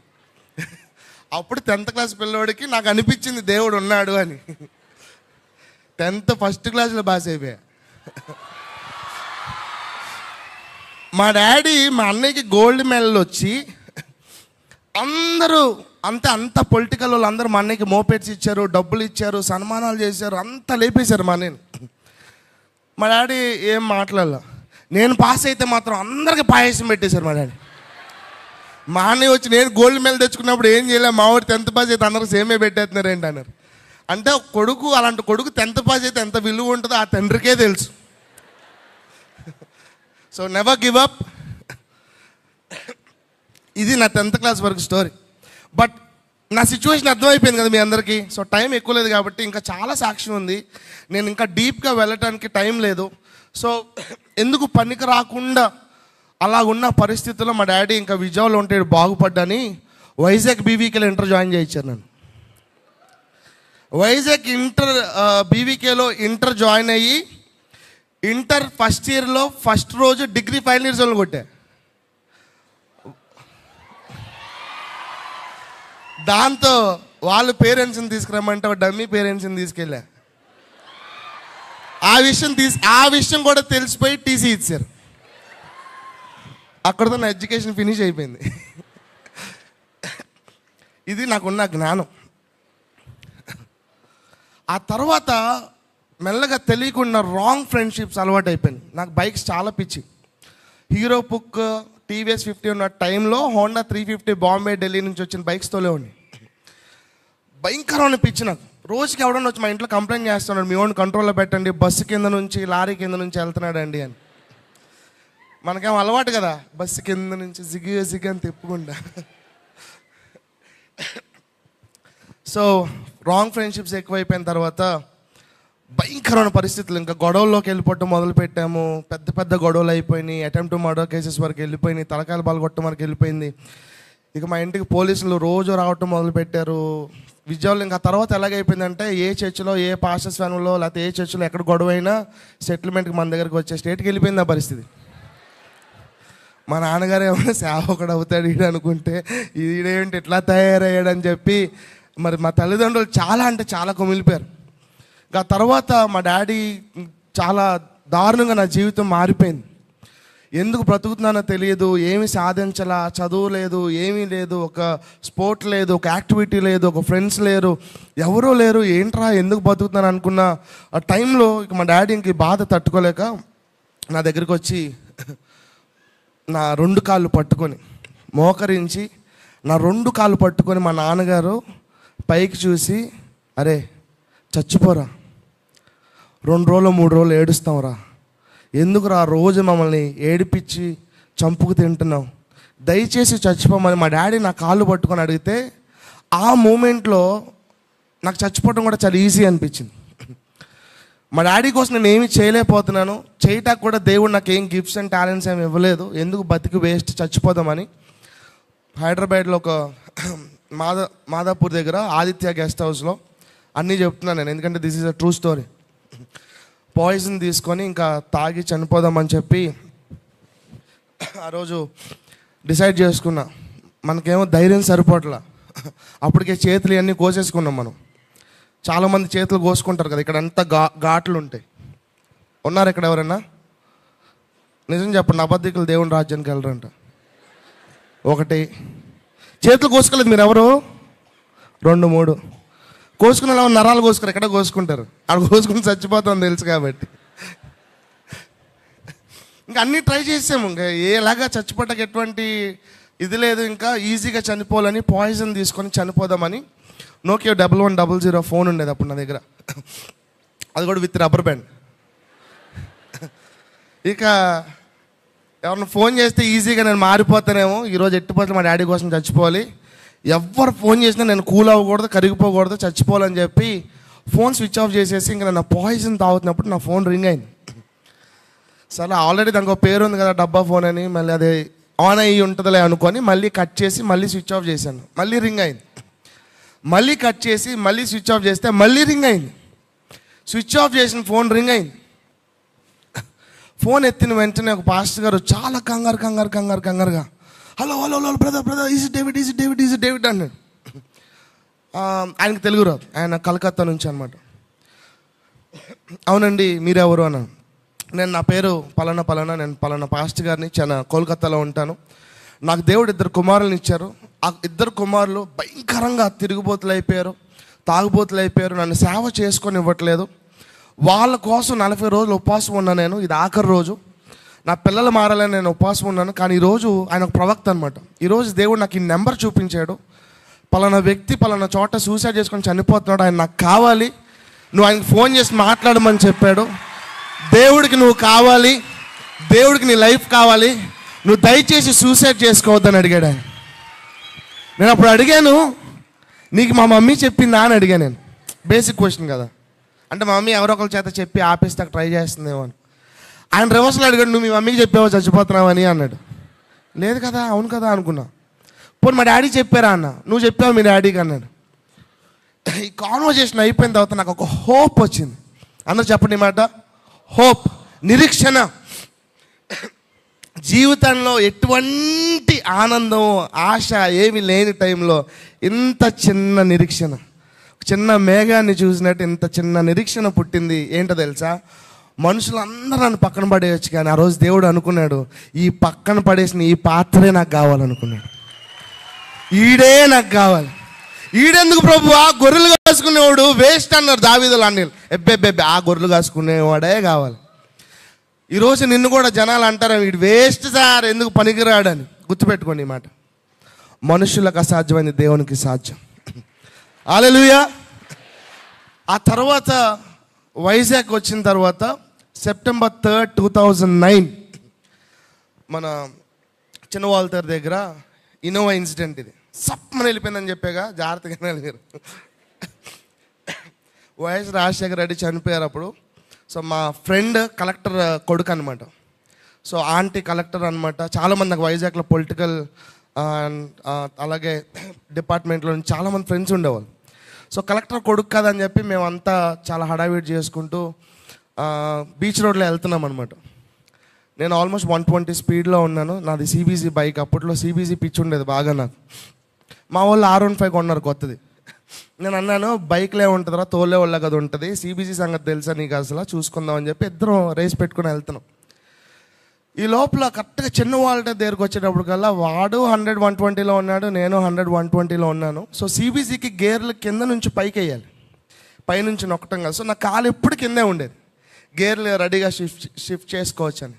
అప్పుడు 10th క్లాస్ పిల్లవాడికి నాకు అనిపించింది దేవుడు ఉన్నాడు అని. 10th ఫస్ట్ క్లాస్లో పాస్ అయిపోయా. మా డాడీ మా అన్నయ్యకి గోల్డ్ మెడల్ వచ్చి అందరూ అంత పొలిటికల్ వాళ్ళు అందరూ మా అన్నయ్యకి మోపెట్స్ ఇచ్చారు, డబ్బులు ఇచ్చారు, సన్మానాలు చేశారు, అంతా లేపేశారు మా అన్నయ్యని. మా డాడీ ఏం మాట్లాడాల. నేను పాస్ అయితే మాత్రం అందరికి పాయసం పెట్టేశారు మా డాడీ. మా అన్నయ్య వచ్చి నేను గోల్డ్ మెడల్ తెచ్చుకున్నప్పుడు ఏం చేయలే, మా వాడు 10th పాస్ అయితే అందరికి సేమే పెట్టేస్తున్నారు ఏంటి అన్నారు. అంటే కొడుకు, అలాంటి కొడుకు 10th పాస్ అయితే ఎంత విలువ ఉంటుందో ఆ తండ్రికే తెలుసు. So never give up. ఇది నా 10th క్లాస్ వరకు స్టోరీ. బట్ నా సిచ్యువేషన్ అర్థమైపోయింది కదా మీ అందరికీ. సో టైం ఎక్కువ లేదు కాబట్టి ఇంకా చాలా సాక్ష్యం ఉంది, నేను ఇంకా డీప్గా వెళ్ళటానికి టైం లేదు. సో ఎందుకు పనికి రాకుండా అలాగున్న పరిస్థితుల్లో మా డాడీ ఇంకా విజయవాడలో ఉంటే బాగుపడ్డాని వైజాగ్ బీవీకేలో ఇంటర్ జాయిన్ చేయించారు నన్ను. వైజాగ్ బీవీకేలో ఇంటర్ జాయిన్ అయ్యి ఇంటర్ ఫస్ట్ ఇయర్లో ఫస్ట్ రోజు డిగ్రీ ఫైనల్ ఇయర్స్ వాళ్ళు కొట్టా. దాంతో వాళ్ళ పేరెంట్స్ని తీసుకురమ్మంటే డమ్మీ పేరెంట్స్ని తీసుకెళ్ళా. ఆ విషయం కూడా తెలిసిపోయి టీసీ ఇచ్చారు. అక్కడితో నా ఎడ్యుకేషన్ ఫినిష్ అయిపోయింది. ఇది నాకున్న జ్ఞానం. ఆ తర్వాత మెల్లగా తెలియకుండా రాంగ్ ఫ్రెండ్షిప్స్ అలవాటు అయిపోయింది. నాకు బైక్స్ చాలా పిచ్చి. హీరో పుక్, టీవీఎస్ 50 ఉన్న టైంలో హోండా 350 బాంబే, ఢిల్లీ నుంచి వచ్చిన బైక్స్ తోలేవాడిని. భయంకరమైన పిచ్చి నాకు. రోజుకి ఎవడన్నా వచ్చి మా ఇంట్లో కంప్లైంట్ చేస్తున్నాడు, మీ ఓన్ కంట్రోల్లో పెట్టండి, బస్సు కింద నుంచి లారీ కింద నుంచి వెళ్తున్నాడండి అని. మనకేమో అలవాటు కదా, బస్సు కింద నుంచి జిగి అని తిప్పుకుండా. సో రాంగ్ ఫ్రెండ్షిప్స్ ఎక్కువైపోయిన తర్వాత భయంకరమైన పరిస్థితులు, ఇంకా గొడవల్లోకి వెళ్ళిపోవటం మొదలు పెట్టాము. పెద్ద పెద్ద గొడవలు అయిపోయినాయి, అటెంప్ట్ మర్డర్ కేసెస్ వరకు వెళ్ళిపోయినాయి, తలకాయల బాలు కొట్టడం వరకు వెళ్ళిపోయింది. ఇక మా ఇంటికి పోలీసులు రోజు రావటం మొదలు పెట్టారు. విజయవాడలో ఇంకా తర్వాత ఎలాగైపోయిందంటే, ఏ చర్చిలో, ఏ పాస్టర్స్ ఫ్యామిలీలో, లేకపోతే ఏ చర్చిలో ఎక్కడ గొడవ అయినా సెటిల్మెంట్కి మన దగ్గరికి వచ్చే స్టేట్కి వెళ్ళిపోయింది ఆ పరిస్థితి. మా నాన్నగారు ఏమైనా సేవకుడు అవుతాడు ఈడు అనుకుంటే, ఈడేంటి ఇట్లా తయారయ్యాడని చెప్పి మరి మా తల్లిదండ్రులు చాలా అంటే చాలా కుమిలిపోయారు. ఇంకా తర్వాత మా డాడీ చాలా దారుణంగా నా జీవితం మారిపోయింది. ఎందుకు బ్రతుకుతున్నానో తెలియదు, ఏమి సాధించాలా, చదువు లేదు, ఏమీ లేదు, ఒక స్పోర్ట్ లేదు, ఒక యాక్టివిటీ లేదు, ఒక ఫ్రెండ్స్ లేరు, ఎవరూ లేరు, ఏంట్రా ఎందుకు బతుకుతున్నాను అనుకున్న ఆ టైంలో ఇక మా డాడీ ఇంక బాధ తట్టుకోలేక నా దగ్గరికి వచ్చి నా 2 కాళ్ళు పట్టుకొని మోకరించి, నా 2 కాళ్ళు పట్టుకొని మా నాన్నగారు పైకి చూసి, అరే చచ్చిపోరా, 2 రోజులు 3 రోజులు ఏడుస్తాంరా, ఎందుకురా రోజు మమ్మల్ని ఏడిపించి చంపుకు తింటున్నావు, దయచేసి చచ్చిపోమని మా డాడీ నా కాళ్ళు పట్టుకొని అడిగితే, ఆ మూమెంట్లో నాకు చచ్చిపోవడం కూడా చాలా ఈజీ అనిపించింది. మా డాడీ కోసం నేను ఏమీ చేయలేకపోతున్నాను, చేయటానికి కూడా దేవుడు నాకు ఏం గిఫ్ట్స్ అండ్ టాలెంట్స్ ఏమి ఇవ్వలేదు, ఎందుకు బతికి వేస్ట్ చచ్చిపోదామని హైదరాబాద్లో ఒక మాదాపూర్ దగ్గర ఆదిత్య గెస్ట్ హౌస్లో అన్నీ చెప్తున్నాను నేను, ఎందుకంటే this is a true story. Poison తీసుకొని ఇంకా తాగి చనిపోదామని చెప్పి ఆ రోజు డిసైడ్ చేసుకున్నా. మనకేమో ధైర్యం సరిపోట్లా, అప్పటికే చేతులు అన్నీ కోసేసుకున్నాం మనం. చాలామంది చేతులు కోసుకుంటారు కదా, ఇక్కడ అంతా ఘాట్లు ఉంటాయి. ఉన్నారు ఇక్కడ ఎవరైనా? నిజం చెప్పండి, అబద్ధికులు దేవుని రాజ్యానికి వెళ్ళరంట. 1 చేతులు కోసుకోలేదు మీరు ఎవరు? 2 3 కోసుకున్న వాళ్ళు నరాలు కోసుకున్నారు, ఎక్కడ కోసుకుంటారు, అక్కడ కోసుకుని చచ్చిపోతామని తెలుసు కాబట్టి. ఇంకా అన్నీ ట్రై చేసాము, ఇంకా ఏలాగా చచ్చిపోవటానికి ఎటువంటి ఇది లేదు, ఇంకా ఈజీగా చనిపోవాలని పాయిజన్ తీసుకొని చనిపోదామని నోకియా 1100 ఫోన్ ఉండేది అప్పుడు నా దగ్గర, అది కూడా విత్ రబ్బర్ బ్యాండ్. ఇక ఎవరిని ఫోన్ చేస్తే ఈజీగా నేను మారిపోతానేమో, ఈరోజు ఎట్టిపోతే మా డాడీ కోసం చచ్చిపోవాలి, ఎవరు ఫోన్ చేసినా నేను కూల్ అవ్వకూడదు, కరిగిపోకూడదు, చచ్చిపోవాలని చెప్పి ఫోన్ స్విచ్ ఆఫ్ చేసేసి ఇంకా నేను పాయిజన్ తాగుతున్నప్పుడు నా ఫోన్ రింగ్ అయింది. సరే ఆల్రెడీ దానికి ఒక పేరు ఉంది కదా డబ్బా ఫోన్ అని, మళ్ళీ అది ఆన్ అయ్యి ఉంటుందిలే అనుకొని మళ్ళీ కట్ చేసి మళ్ళీ స్విచ్ ఆఫ్ చేశాను, మళ్ళీ రింగ్ అయింది. మళ్ళీ కట్ చేసి మళ్ళీ స్విచ్ ఆఫ్ చేస్తే మళ్ళీ రింగ్ అయింది. స్విచ్ ఆఫ్ చేసిన ఫోన్ రింగ్ అయింది. ఫోన్ ఎత్తిన వెంటనే ఒక పాస్టర్ గారు చాలా కంగారుగా, hello hello hello brother is David అన్నాడు. ఆయనకు తెలుగు రాదు, ఆయన కలకత్తా నుంచి అనమాట. అవునండి మీరెవరు అన్నాను. నా పేరు పలానా, నేను పలానా పాస్టర్ గారిని, కోల్కత్తాలో ఉంటాను. నాకు దేవుడు 2 కుమారులను ఇచ్చారు. ఆ 2 కుమారులు భయంకరంగా తిరుగుబోతులు అయిపోయారు, తాగుబోతులు అయిపోయారు, నన్ను సేవ చేసుకొని ఇవ్వట్లేదు. వాళ్ళ కోసం 40 రోజులు ఉపవాసం ఉన్నాను నేను, ఇది ఆఖరి రోజు. నా పిల్లలు మారాలని నేను ఉపవాసం ఉన్నాను. కానీ ఈరోజు ఆయన ఒక ప్రవక్త అనమాట. ఈరోజు దేవుడు నాకు ఈ నెంబర్ చూపించాడు, పలానా వ్యక్తి పలానా చోట సూసైడ్ చేసుకొని చనిపోతున్నాడు, ఆయన నాకు కావాలి, నువ్వు ఆయనకు ఫోన్ చేసి మాట్లాడమని చెప్పాడు. దేవుడికి నువ్వు కావాలి, దేవుడికి నీ లైఫ్ కావాలి, నువ్వు దయచేసి సూసైడ్ చేసుకోవద్దని అడిగాడు ఆయన. నేను అప్పుడు అడిగాను, నీకు మా మమ్మీ చెప్పిందా అని అడిగాను నేను. బేసిక్ క్వశ్చన్ కదా, అంటే మా మమ్మీ ఎవరో ఒకరి చేత చెప్పి ఆపేస్తాక ట్రై చేస్తుందేమో అని. ఆయన రివర్స్లో అడిగాడు, నువ్వు మీ మమ్మీకి చెప్పావో చచ్చిపోతున్నావని అన్నాడు. లేదు కదా, అవును కదా అనుకున్నా. పోనీ మా డాడీ చెప్పారా అన్న, నువ్వు చెప్పావు మీ డాడీకి అన్నాడు. ఈ కాన్వర్జేషన్ అయిపోయిన తర్వాత నాకు ఒక హోప్ వచ్చింది. అందరూ చెప్పండి మాట, హోప్, నిరీక్షణ. జీవితంలో ఎటువంటి ఆనందం ఆశ ఏమి లేని టైంలో ఇంత చిన్న నిరీక్షణ, చిన్న మేఘాన్ని చూసినట్టు ఇంత చిన్న నిరీక్షణ పుట్టింది. ఏంటో తెలుసా, మనుషులందరూ నన్ను పక్కన పడేయచ్చు, కానీ ఆ రోజు దేవుడు అనుకున్నాడు, ఈ పక్కన పడేసిన ఈ పాత్రే నాకు కావాలనుకున్నాడు, ఈడే నాకు కావాలి. ఈడెందుకు ప్రభు ఆ గొర్రెలు కాసుకునేవాడు వేస్ట్ అన్నారు దావీదులు అన్నీళ్ళు. ఎబ్బెబ్బెబ్బే ఆ గొర్రెలు కాసుకునేవాడే కావాలి. ఈరోజు నిన్ను కూడా జనాలు అంటారు వీడు వేస్ట్ సార్, ఎందుకు పనికిరాడని. గుర్తుపెట్టుకోండి ఈ మాట. మనుషులకు అసాధ్యమైంది దేవునికి సాధ్యం. హల్లెలూయా. ఆ తర్వాత వైజాగ్ వచ్చిన తర్వాత September 3rd, 2009 మన చిన్నవాళ్ళ దగ్గర ఇన్నోవా ఇన్సిడెంట్. ఇది సప్పమని వెళ్ళిపోయిందని చెప్పాగా, జాగ్రత్తగా వెళ్ళారు. వైఎస్ రాజశేఖర రెడ్డి చనిపోయారు అప్పుడు. సో మా ఫ్రెండ్ కలెక్టర్ కొడుకు అనమాట. సో ఆంటీ కలెక్టర్ అనమాట. చాలామంది నాకు వైజాగ్లో పొలిటికల్ అలాగే డిపార్ట్మెంట్లో నుంచి చాలామంది ఫ్రెండ్స్ ఉండేవాళ్ళు. సో కలెక్టర్ కొడుకు కదని చెప్పి మేమంతా చాలా హడావిడి చేసుకుంటూ బీచ్ రోడ్లో వెళ్తున్నాం అనమాట. నేను ఆల్మోస్ట్ 120 స్పీడ్లో ఉన్నాను. నాది CBC బైక్. అప్పట్లో CBC పిచ్చి ఉండేది బాగా నాకు. మా వాళ్ళు R15 కొన్నారు కొత్తది. నేను అన్నాను బైక్లో ఉంటుందిరా, తోలే వాళ్ళ కదా ఉంటుంది, CBC సంగతి తెలుసా నీకు అసలు, చూసుకుందాం అని చెప్పి ఇద్దరం రేస్ పెట్టుకుని వెళ్తున్నాం. ఈ లోపల కరెక్ట్గా చిన్న వాళ్ళ దగ్గరకు వచ్చేటప్పటికల్లా వాడు 100-120లో ఉన్నాడు, నేను 100-120లో ఉన్నాను. సో CBCకి గేర్లు కింద నుంచి పైకి వేయాలి, పైనుంచి నొక్కటం కాదు. సో నా కాలు ఎప్పుడు కిందే ఉండేది, గేర్లు రెడీగా షిఫ్ట్ చేసుకోవచ్చు అని.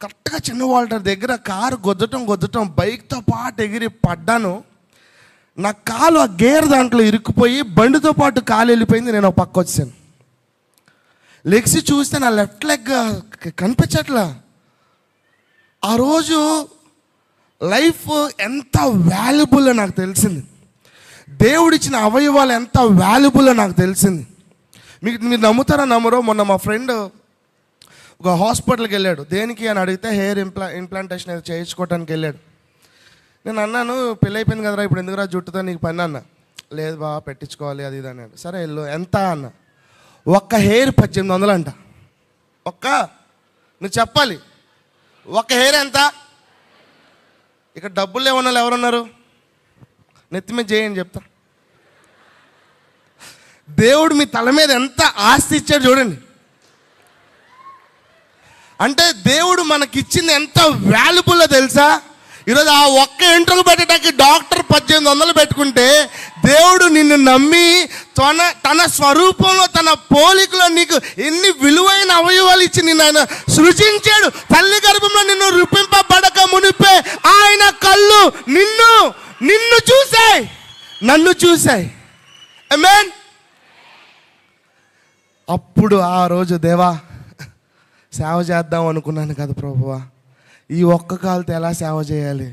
కరెక్ట్గా చిన్న వాళ్ళ దగ్గర కారు గుద్దటం బైక్తో పాటు ఎగిరి పడ్డాను. నా కాలు ఆ గేర్ దాంట్లో ఇరుక్కుపోయి బండితో పాటు కాలు వెళ్ళిపోయింది. నేను ఒక పక్క వచ్చాను. లెగ్సి చూస్తే నా లెఫ్ట్ లెగ్ కనిపించట్లా. ఆ రోజు లైఫ్ ఎంత వాల్యుబుల్ నాకు తెలిసింది. దేవుడిచ్చిన అవయవాలు ఎంత వాల్యుబుల్ నాకు తెలిసింది. మీరు నమ్ముతారా నమ్మరో, మొన్న మా ఫ్రెండ్ ఒక హాస్పిటల్కి వెళ్ళాడు. దేనికి అని అడిగితే హెయిర్ ఇంప్లాంటేషన్ ఏదో చేయించుకోవడానికి వెళ్ళాడు. నేను అన్నాను పెళ్ళి అయిపోయింది కదరా, ఇప్పుడు ఎందుకురా జుట్టుతో నీకు పని అన్న. లేదు బా పెట్టించుకోవాలి అది ఇది అన్నాడు. సరే వెళ్ళు. ఎంత అన్న. ఒక్క హెయిర్ 1800 అంట. నువ్వు చెప్పాలి ఒక్క హెయిర్ ఎంత? ఇక్కడ డబ్బులు లేవన్న వాళ్ళు ఎవరున్నారు? నెత్తి మీద చేయండి చెప్తా. దేవుడు మీ తల మీద ఎంత ఆస్తి ఇచ్చాడు చూడండి. అంటే దేవుడు మనకిచ్చింది ఎంత వాల్యుబుల్లో తెలుసా? ఈరోజు ఆ ఒక్క ఎంట్రుకు పెట్టడానికి డాక్టర్ 1800 పెట్టుకుంటే, దేవుడు నిన్ను నమ్మి తన స్వరూపంలో తన పోలికలో నీకు ఎన్ని విలువైన అవయవాలు ఇచ్చి నిన్ను ఆయన సృజించాడు. తల్లి గర్భంలో నిన్ను రూపింపబడక మునిపే ఆయన కళ్ళు నిన్ను చూసాయి, నన్ను చూసాయి. ఆమేన్. అప్పుడు ఆ రోజు దేవా సేవ చేద్దాం అనుకున్నాను కదా ప్రభువా, ఈ ఒక్క కాలుతో ఎలా సేవ చేయాలి?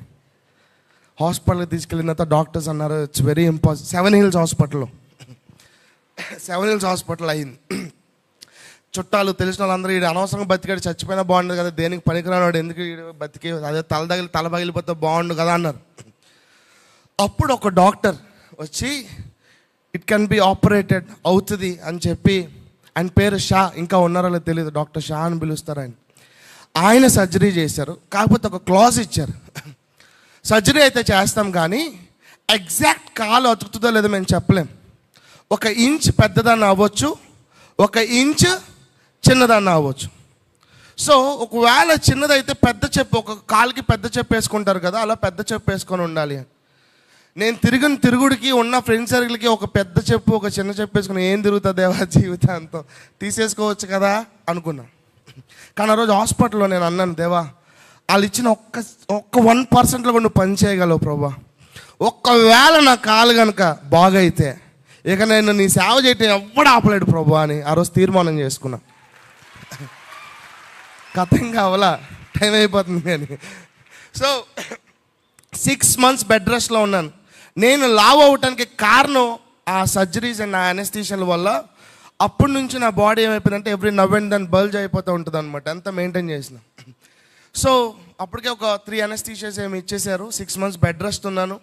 హాస్పిటల్కి తీసుకెళ్ళిన తర్వాత డాక్టర్స్ అన్నారు it's very impossible. 7 Hills hospital అయింది. చుట్టాలు తెలిసిన వాళ్ళందరూ ఈడు అనవసరంగా బతికాడు, చచ్చిపోయినా బాగుండు కదా, దేనికి పనికిరాడు, ఎందుకు బతికి అదే తల పగిలిపోతే బాగుండు కదా అన్నారు. అప్పుడు ఒక డాక్టర్ వచ్చి ఇట్ కెన్ బి ఆపరేటెడ్ అవుతుంది అని చెప్పి, ఆయన పేరు షా, ఇంకా ఉన్నారో తెలియదు, డాక్టర్ షా అని పిలుస్తారు ఆయన సర్జరీ చేశారు. కాకపోతే ఒక క్లాజ్ ఇచ్చారు, సర్జరీ అయితే చేస్తాం కానీ ఎగ్జాక్ట్ కాలు అతుకుతుందో లేదో మేము చెప్పలేం. 1 ఇంచ్ పెద్దదాన్ని అవ్వచ్చు, 1 ఇంచ్ చిన్నదాన్ని అవ్వచ్చు. సో ఒకవేళ చిన్నదైతే పెద్ద చెప్పు, ఒక కాలుకి పెద్ద చెప్పు వేసుకుంటారు కదా, అలా పెద్ద చెప్పు వేసుకొని ఉండాలి. నేను తిరిగిన తిరుగుడికి ఉన్న ఫ్రెండ్ సర్కిల్కి ఒక పెద్ద చెప్పు ఒక చిన్న చెప్పు వేసుకుని ఏం తిరుగుతుంది దేవా జీవితాంతం, తీసేసుకోవచ్చు కదా అనుకున్నా. కానీ ఆ రోజు హాస్పిటల్లో నేను అన్నాను, దేవా వాళ్ళు ఇచ్చిన ఒక్క 1%లో కూడా నువ్వు పని చేయగలవు ప్రభా. ఒక్కవేళ నా కాలు కనుక బాగైతే ఇక నేను నీ సేవ చేయటం ఎవ్వడు ఆపలేడు ప్రభా అని ఆ రోజు తీర్మానం చేసుకున్నా. కథం కావాలా, టైం అయిపోతుంది అని. సో 6 months బెడ్ రెస్ట్లో ఉన్నాను. నేను లావ్ అవ్వటానికి కారణం ఆ సర్జరీస్ అండ్ ఆ అనెస్థీషియాల వల్ల. అప్పటి నుంచి నా బాడీ ఏమైపోయిందంటే every now and then bulge అయిపోతూ ఉంటుంది అనమాట, అంతా మెయింటైన్ చేసిన. సో అప్పటికే ఒక 3 అనెస్థీషియాస్ ఏమి ఇచ్చేసారు. 6 months బెడ్ రెస్ట్ ఉన్నాను.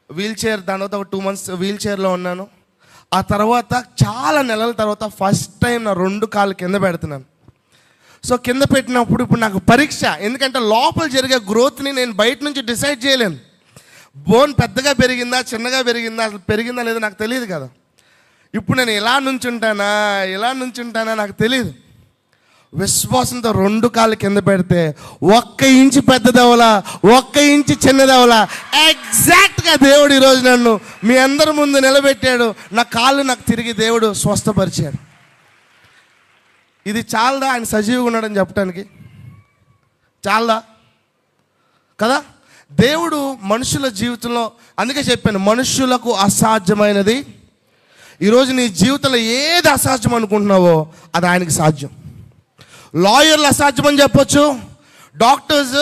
వీల్ చైర్, దాని తర్వాత ఒక 2 months వీల్ చైర్లో ఉన్నాను. ఆ తర్వాత చాలా నెలల తర్వాత ఫస్ట్ టైం నా 2 కాళ్ళు కింద పెడుతున్నాను. సో కింద పెట్టినప్పుడు ఇప్పుడు నాకు పరీక్ష, ఎందుకంటే లోపల జరిగే గ్రోత్ని నేను బయట నుంచి డిసైడ్ చేయలేను. బోన్ పెద్దగా పెరిగిందా చిన్నగా పెరిగిందా, అసలు పెరిగిందా లేదో నాకు తెలియదు కదా. ఇప్పుడు నేను ఇలా నుంచుంటానా నాకు తెలియదు. విశ్వాసంతో 2 కాళ్ళు కింద పెడితే 1 ఇంచు పెద్దదవలా 1 ఇంచు చిన్నదవలా ఎగ్జాక్ట్గా దేవుడు ఈరోజు నన్ను మీ అందరి ముందు నిలబెట్టాడు. నా కాళ్ళు నాకు తిరిగి దేవుడు స్వస్థపరిచాడు. ఇది చాలదా ఆయన సజీవుగా ఉన్నాడని చెప్పడానికి? చాలదా కదా? దేవుడు మనుషుల జీవితంలో, అందుకే చెప్పాను మనుషులకు అసాధ్యమైనది. ఈరోజు నీ జీవితంలో ఏది అసాధ్యం అనుకుంటున్నావో అది ఆయనకి సాధ్యం. లాయర్లు అసాధ్యం అని చెప్పొచ్చు. డాక్టర్స్,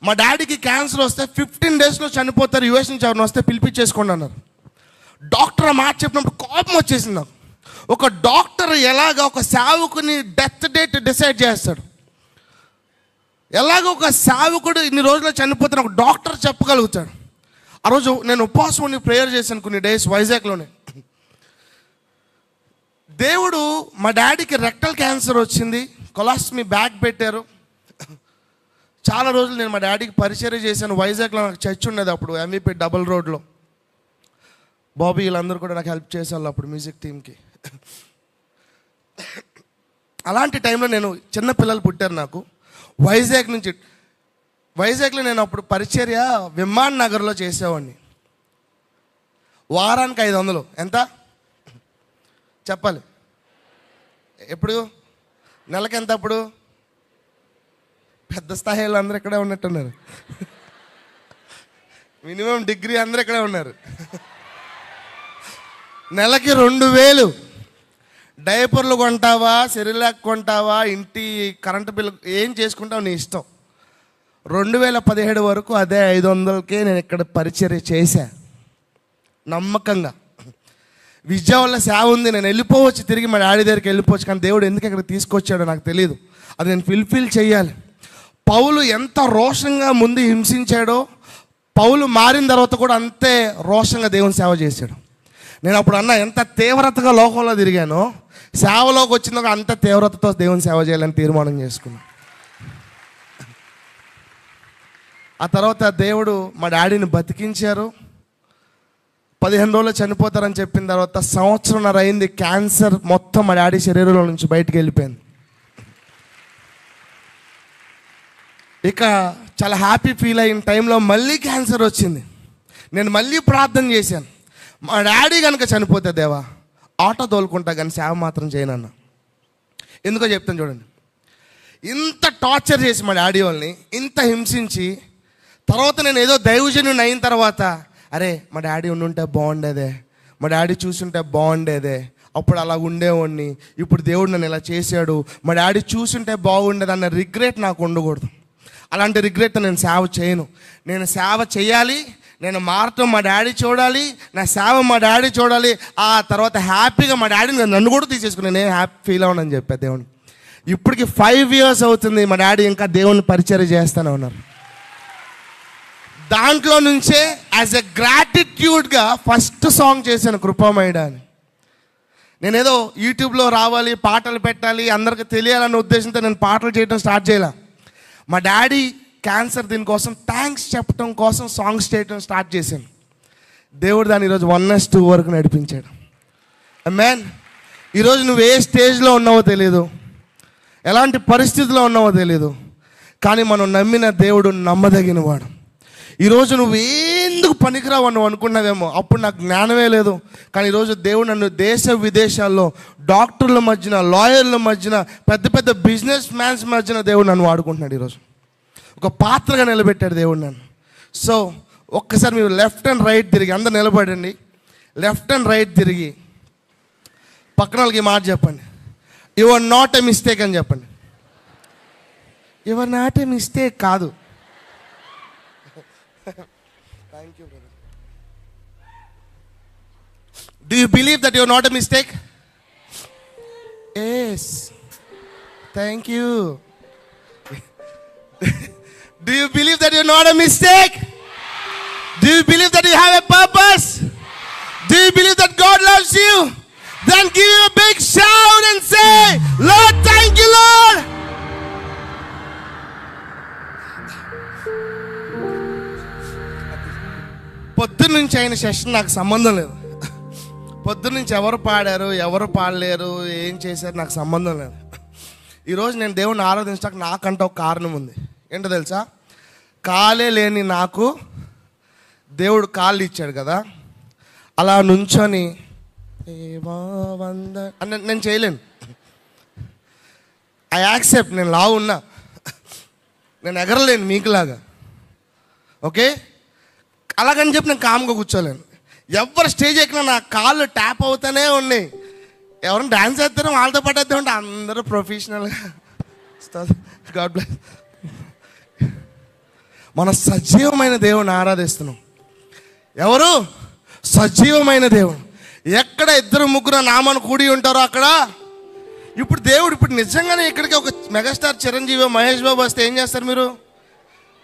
మా డాడీకి క్యాన్సర్ వస్తే 15 డేస్లో చనిపోతారు, యూఎస్ నుంచి ఎవరిని వస్తే పిలిపించేసుకోండి అన్నారు. డాక్టర్ ఆ మాట చెప్పినప్పుడు కోపం వచ్చేసింది నాకు. ఒక డాక్టర్ ఎలాగ ఒక సేవకుని డెత్ డేట్ డిసైడ్ చేస్తాడు? ఎలాగ ఒక సేవకుడు ఇన్ని రోజుల్లో చనిపోతాను ఒక డాక్టర్ చెప్పగలుగుతాడు? ఆ రోజు నేను ఉపవాసం ఉండి ప్రేయర్ చేశాను కొన్ని డేస్ వైజాగ్లోనే. దేవుడు, మా డాడీకి రెక్టల్ క్యాన్సర్ వచ్చింది, కొలాస్టమీ బ్యాగ్ పెట్టారు. చాలా రోజులు నేను మా డాడీకి పరిచర్య చేశాను. వైజాగ్లో నాకు చర్చ్ ఉండేది అప్పుడు, ఎంఈపీ డబుల్ రోడ్లో. బాబీ వీళ్ళందరూ కూడా నాకు హెల్ప్ చేసేవాళ్ళు అప్పుడు మ్యూజిక్ టీమ్కి. అలాంటి టైంలో నేను చిన్న పిల్లలు పుట్టారు నాకు. వైజాగ్లో నేను అప్పుడు పరిచర్య విమాన్ నగర్లో చేసేవాడిని. వారానికి 500. ఎంత చెప్పాలి? ఎప్పుడు నెలకి ఎంత? అప్పుడు పెద్ద స్థాయిలో అందరూ ఇక్కడే ఉన్నట్టున్నారు. మినిమం డిగ్రీ అందరూ ఇక్కడే ఉన్నారు. నెలకి 2000. డైపర్లు కొంటావా, సెరిలాక్ కొంటావా, ఇంటి కరెంటు బిల్లు ఏం చేసుకుంటావు నీ ఇష్టం. 2017 వరకు అదే 500కే నేను ఇక్కడ పరిచర్య చేశా నమ్మకంగా. విజయవాడలో సేవ ఉంది, నేను వెళ్ళిపోవచ్చు, తిరిగి మా డాడీ దగ్గరికి వెళ్ళిపోవచ్చు. కానీ దేవుడు ఎందుకు ఇక్కడ తీసుకొచ్చాడో నాకు తెలియదు. అది నేను ఫిల్ఫిల్ చేయాలి. పౌలు ఎంత రోషంగా ముందు హింసించాడో, పౌలు మారిన తర్వాత కూడా అంతే రోషంగా దేవుని సేవ చేశాడు. నేను అప్పుడు అన్నా ఎంత తీవ్రతగా లోకంలో తిరిగానో, సేవలోకి వచ్చిందో అంత తీవ్రతతో దేవుని సేవ చేయాలని తీర్మానం చేసుకున్నాను. ఆ తర్వాత దేవుడు మా డాడీని బతికించారు. 15 రోజులు చనిపోతారని చెప్పిన తర్వాత 1.5 సంవత్సరం అయింది. క్యాన్సర్ మొత్తం మా డాడీ శరీరంలో నుంచి బయటికి వెళ్ళిపోయింది. ఇక చాలా హ్యాపీ ఫీల్ అయిన టైంలో మళ్ళీ క్యాన్సర్ వచ్చింది. నేను మళ్ళీ ప్రార్థన చేశాను, మా డాడీ కనుక చనిపోతే దేవా ఆటో తోలుకుంటా కానీ సేవ మాత్రం చేయనన్నా. ఎందుకో చెప్తాను చూడండి. ఇంత టార్చర్ చేసి మా డాడీ వాళ్ళని ఇంత హింసించి తర్వాత నేను ఏదో దైవజనుని అయిన తర్వాత, అరే మా డాడీ ఉండుంటే బాగుండేదే, మా డాడీ చూసుంటే బాగుండేదే, అప్పుడు అలా ఉండేవాడిని, ఇప్పుడు దేవుడు నన్ను ఇలా చేశాడు, మా డాడీ చూసుంటే బాగుండేది అన్న రిగ్రెట్ నాకు ఉండకూడదు. అలాంటి రిగ్రెట్ నేను సేవ చేయను. నేను సేవ చేయాలి, నేను మారటం మా డాడీ చూడాలి, నా సేవ మా డాడీ చూడాలి. ఆ తర్వాత హ్యాపీగా మా డాడీని నన్ను కూడా తీసేసుకుని నేను హ్యాపీ ఫీల్ అవ్వనని చెప్పా దేవుని. ఇప్పటికి 5 years అవుతుంది, మా డాడీ ఇంకా దేవుని పరిచర్య చేస్తూనే ఉన్నారు. దాంట్లో నుంచే యాజ్ ఎ గ్రాటిట్యూడ్గా ఫస్ట్ సాంగ్ చేశాను కృపామయుడా అని. నేనేదో యూట్యూబ్లో రావాలి, పాటలు పెట్టాలి, అందరికి తెలియాలన్న ఉద్దేశంతో నేను పాటలు చేయడం స్టార్ట్ చేయలే. మా డాడీ క్యాన్సర్ దీనికోసం థ్యాంక్స్ చెప్పడం కోసం సాంగ్స్ చేయడం స్టార్ట్ చేశాను. దేవుడు దాన్ని ఈరోజు 1:2 వరకు నడిపించాడు. ఆమేన్. ఈరోజు నువ్వు ఏ స్టేజ్లో ఉన్నావో తెలియదు, ఎలాంటి పరిస్థితిలో ఉన్నావో తెలియదు, కానీ మనం నమ్మిన దేవుడు నమ్మదగినవాడు. ఈరోజు నువ్వు ఎందుకు పనికిరావు అని అనుకున్నావేమో, అప్పుడు నాకు జ్ఞానమే లేదు. కానీ ఈరోజు దేవుడు నన్ను దేశ విదేశాల్లో డాక్టర్ల మధ్యన, లాయర్ల మధ్యన, పెద్ద పెద్ద బిజినెస్ మ్యాన్స్ మధ్యన దేవుడు నన్ను వాడుకుంటున్నాడు. ఈరోజు ఒక పాత్రగా నిలబెట్టాడు దేవుడు నన్ను. సో ఒక్కసారి మీరు లెఫ్ట్ అండ్ రైట్ తిరిగి, అందరు నిలబడండి, లెఫ్ట్ అండ్ రైట్ తిరిగి పక్కన వాళ్ళకి మాట చెప్పండి, you are not a mistake అని చెప్పండి. You are not a mistake కాదు. Thank you, brother. Do you believe that you are not a mistake? Yes. Thank you. Do you believe that you are not a mistake? Do you believe that you have a purpose? Do you believe that God loves you? Then give a big shout and say, Lord, thank you, Lord. పొద్దున్న నుంచి అయిన session నాకు సంబంధం లేదు. పొద్దున్న నుంచి ఎవరు పాడారు, ఎవరు పాడలేరు, ఏం చేశారు నాకు సంబంధం లేదు. ఈరోజు నేను దేవుడిని ఆరాధించడానికి నాకంటే ఒక కారణం ఉంది. ఏంటో తెలుసా? కాలే లేని నాకు దేవుడు కాళ్ళు ఇచ్చాడు కదా, అలా నుంచొని నేను చేయలేను. I accept. నేను లావు ఉన్నా, నేను ఎగరలేను మీకులాగా, ఓకే? అలాగని చెప్పి నేను కామ్గా కూర్చోలేను. ఎవరు స్టేజ్ ఎక్కినా నా కాళ్ళు ట్యాప్ అవుతూనే ఉన్నాయి. ఎవరైనా డ్యాన్స్ చేస్తారో వాళ్ళతో పాటు వేద్దాం అంటే అందరూ ప్రొఫెషనల్గా. God bless. మన సజీవమైన దేవుని ఆరాధిస్తున్నాం. ఎవరు? సజీవమైన దేవుడు. ఎక్కడ ఇద్దరు ముగ్గురు నామాను కూడి ఉంటారో అక్కడ. ఇప్పుడు దేవుడు ఇప్పుడు నిజంగానే ఇక్కడికి ఒక మెగాస్టార్ చిరంజీవి, మహేష్ బాబు వస్తే ఏం చేస్తారు మీరు?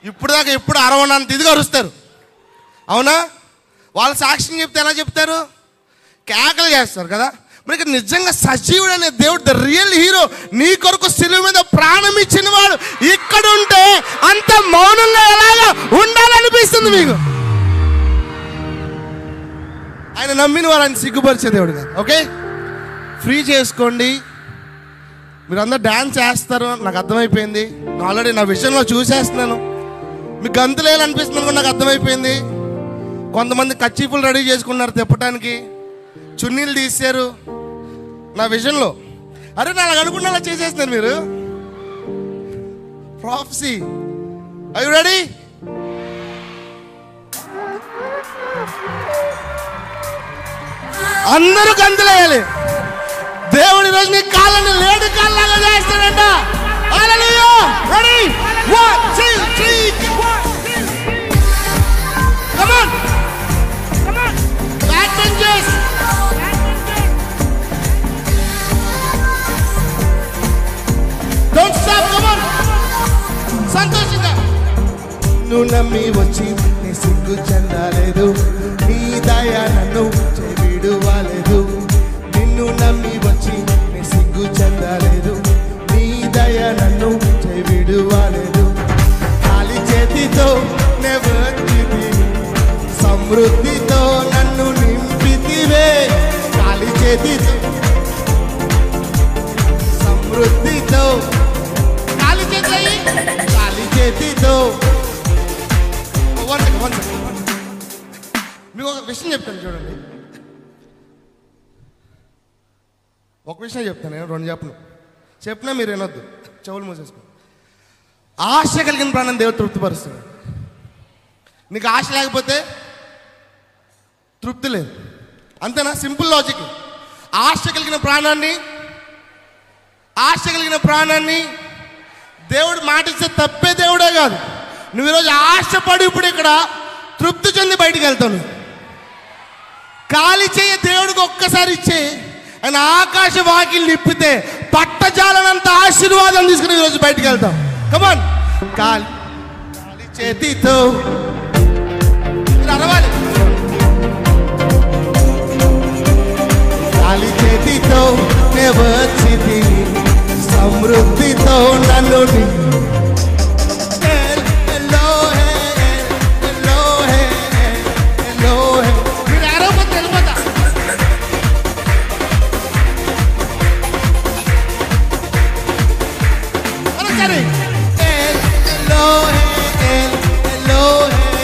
ఇప్పుడు దాకా ఎప్పుడు అరవనంత ఇదిగా అరుస్తారు, అవునా? వాళ్ళు సాక్ష్యం చెప్తే ఎలా చెప్తారు? కేకలు చేస్తారు కదా. మరి ఇక్కడ నిజంగా సజీవుడు అనే దేవుడు, ద రియల్ హీరో, నీ కొరకు శిలువ మీద ప్రాణం ఇచ్చిన వాడు ఇక్కడ ఉంటే అంత మౌనంగా ఎలాగా ఉండాలనిపిస్తుంది మీకు? ఆయన నమ్మిన వారు ఆయన సిగ్గుపరిచే దేవుడు కాదు, ఓకే? ఫ్రీ చేసుకోండి. మీరు అందరూ డ్యాన్స్ చేస్తారు, నాకు అర్థమైపోయింది. ఆల్రెడీ నా విషయంలో చూసేస్తున్నాను. మీకు గంతులు వేయాలనిపిస్తుంది కూడా నాకు అర్థమైపోయింది. కొంతమంది కచ్చీపులు రెడీ చేసుకున్నారు తిప్పటానికి, చున్నీలు తీశారు నా విషయంలో. అరే నాకు అనుకున్నలా చేసేస్తున్నారు మీరు. ప్రాఫెసీ. Are you ready? అందరూ గంతులేయాలి. దేవుడి రోజు నీ కాళ్ళని లేడి కాళ్ళలాగా చేస్తాడంట. Hallelujah. Ready? 1 2 3 come on. Back benches. Don't stop. Come on. సంతోషంగా. నువ్వు నమ్మి వచ్చి నీ సిగ్గు చెందలేదు, నీ దయ నన్ను విడువలేదు. నిన్ను నమ్మి వచ్చి నీ సిగ్గు చెందలేదు, నీ దయ నన్ను విడువలేదు. ఖాళీ చేతితో నెవరిది, సమృద్ధితో నన్ను నింపితివే. ఖాళీ చేతితో, సమృద్ధితో, ఖాళీ చేతితో. మీకు ఒక విషయం చెప్తాను చూడండి. ఒక విషయం చెప్తాను, నేను రెండు చెప్పినా మీరు వినొద్దు, చెవులు మూసేసుకో. ఆశ కలిగిన ప్రాణం దేవుడు తృప్తిపరుస్తాడు. నీకు ఆశ లేకపోతే తృప్తి లేదు, అంతేనా? Simple logic. ఆశ కలిగిన ప్రాణాన్ని దేవుడు మాటిస్తే తప్పే దేవుడే కాదు. నువ్వు ఈరోజు ఆశపడి ఇప్పుడు ఇక్కడ తృప్తి చెంది బయటికి వెళ్తాను. ఖాళీ చేయ దేవుడికి ఒక్కసారి ఇచ్చే, ఆయన ఆకాశ వాకిలు నిప్పితే పట్టజాలనంత ఆశీర్వాదం తీసుకుని ఈరోజు బయటికి వెళ్తాం. కమాన్. ఖాళీ చేతితో అరవాలి. ఖాళీ చేతితో వచ్చింది, సమృద్ధితో నన్ను Elohim, Elohim,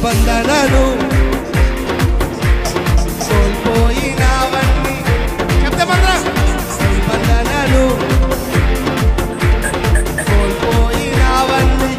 నిబంధనను కోల్పోయినవన్నీ చెప్తామన్నా నిబంధనను కోల్పోయినవన్నీ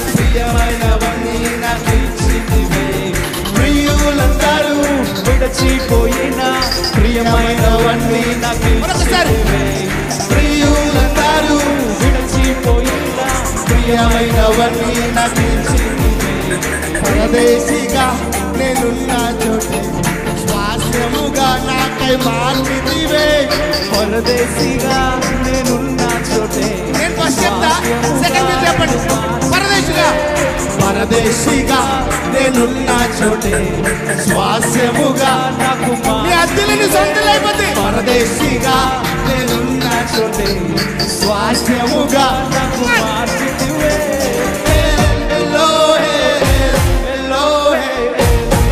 ప్రియమైనవన్నీ నాకు ఇచ్చితివే ప్రియులందరూ విడచిపోయిన ప్రియమైనవన్నీ నాకు ఇచ్చితివే ప్రియులందరూ విడచిపోయిన ప్రియమైనవన్నీ నాకు ఇచ్చితివే పరదేశిగా నేనున్న చోటే స్వాస్థ్యముగా నాకై మార్చితివే పరదేశిగా నేనున్న చోటే నేను ఫస్ట్ చెప్తా సెకండ్ మీరు చెప్పండి పరదేశిగా నేనున్న చోటే స్వాస్యముగా నాకు మీ అద్దెలని సొంతలైపోతే పరదేశిగా నేనున్న చోటే స్వాస్యముగా నాకు మార్చితివే ఎలోహే ఎలోహే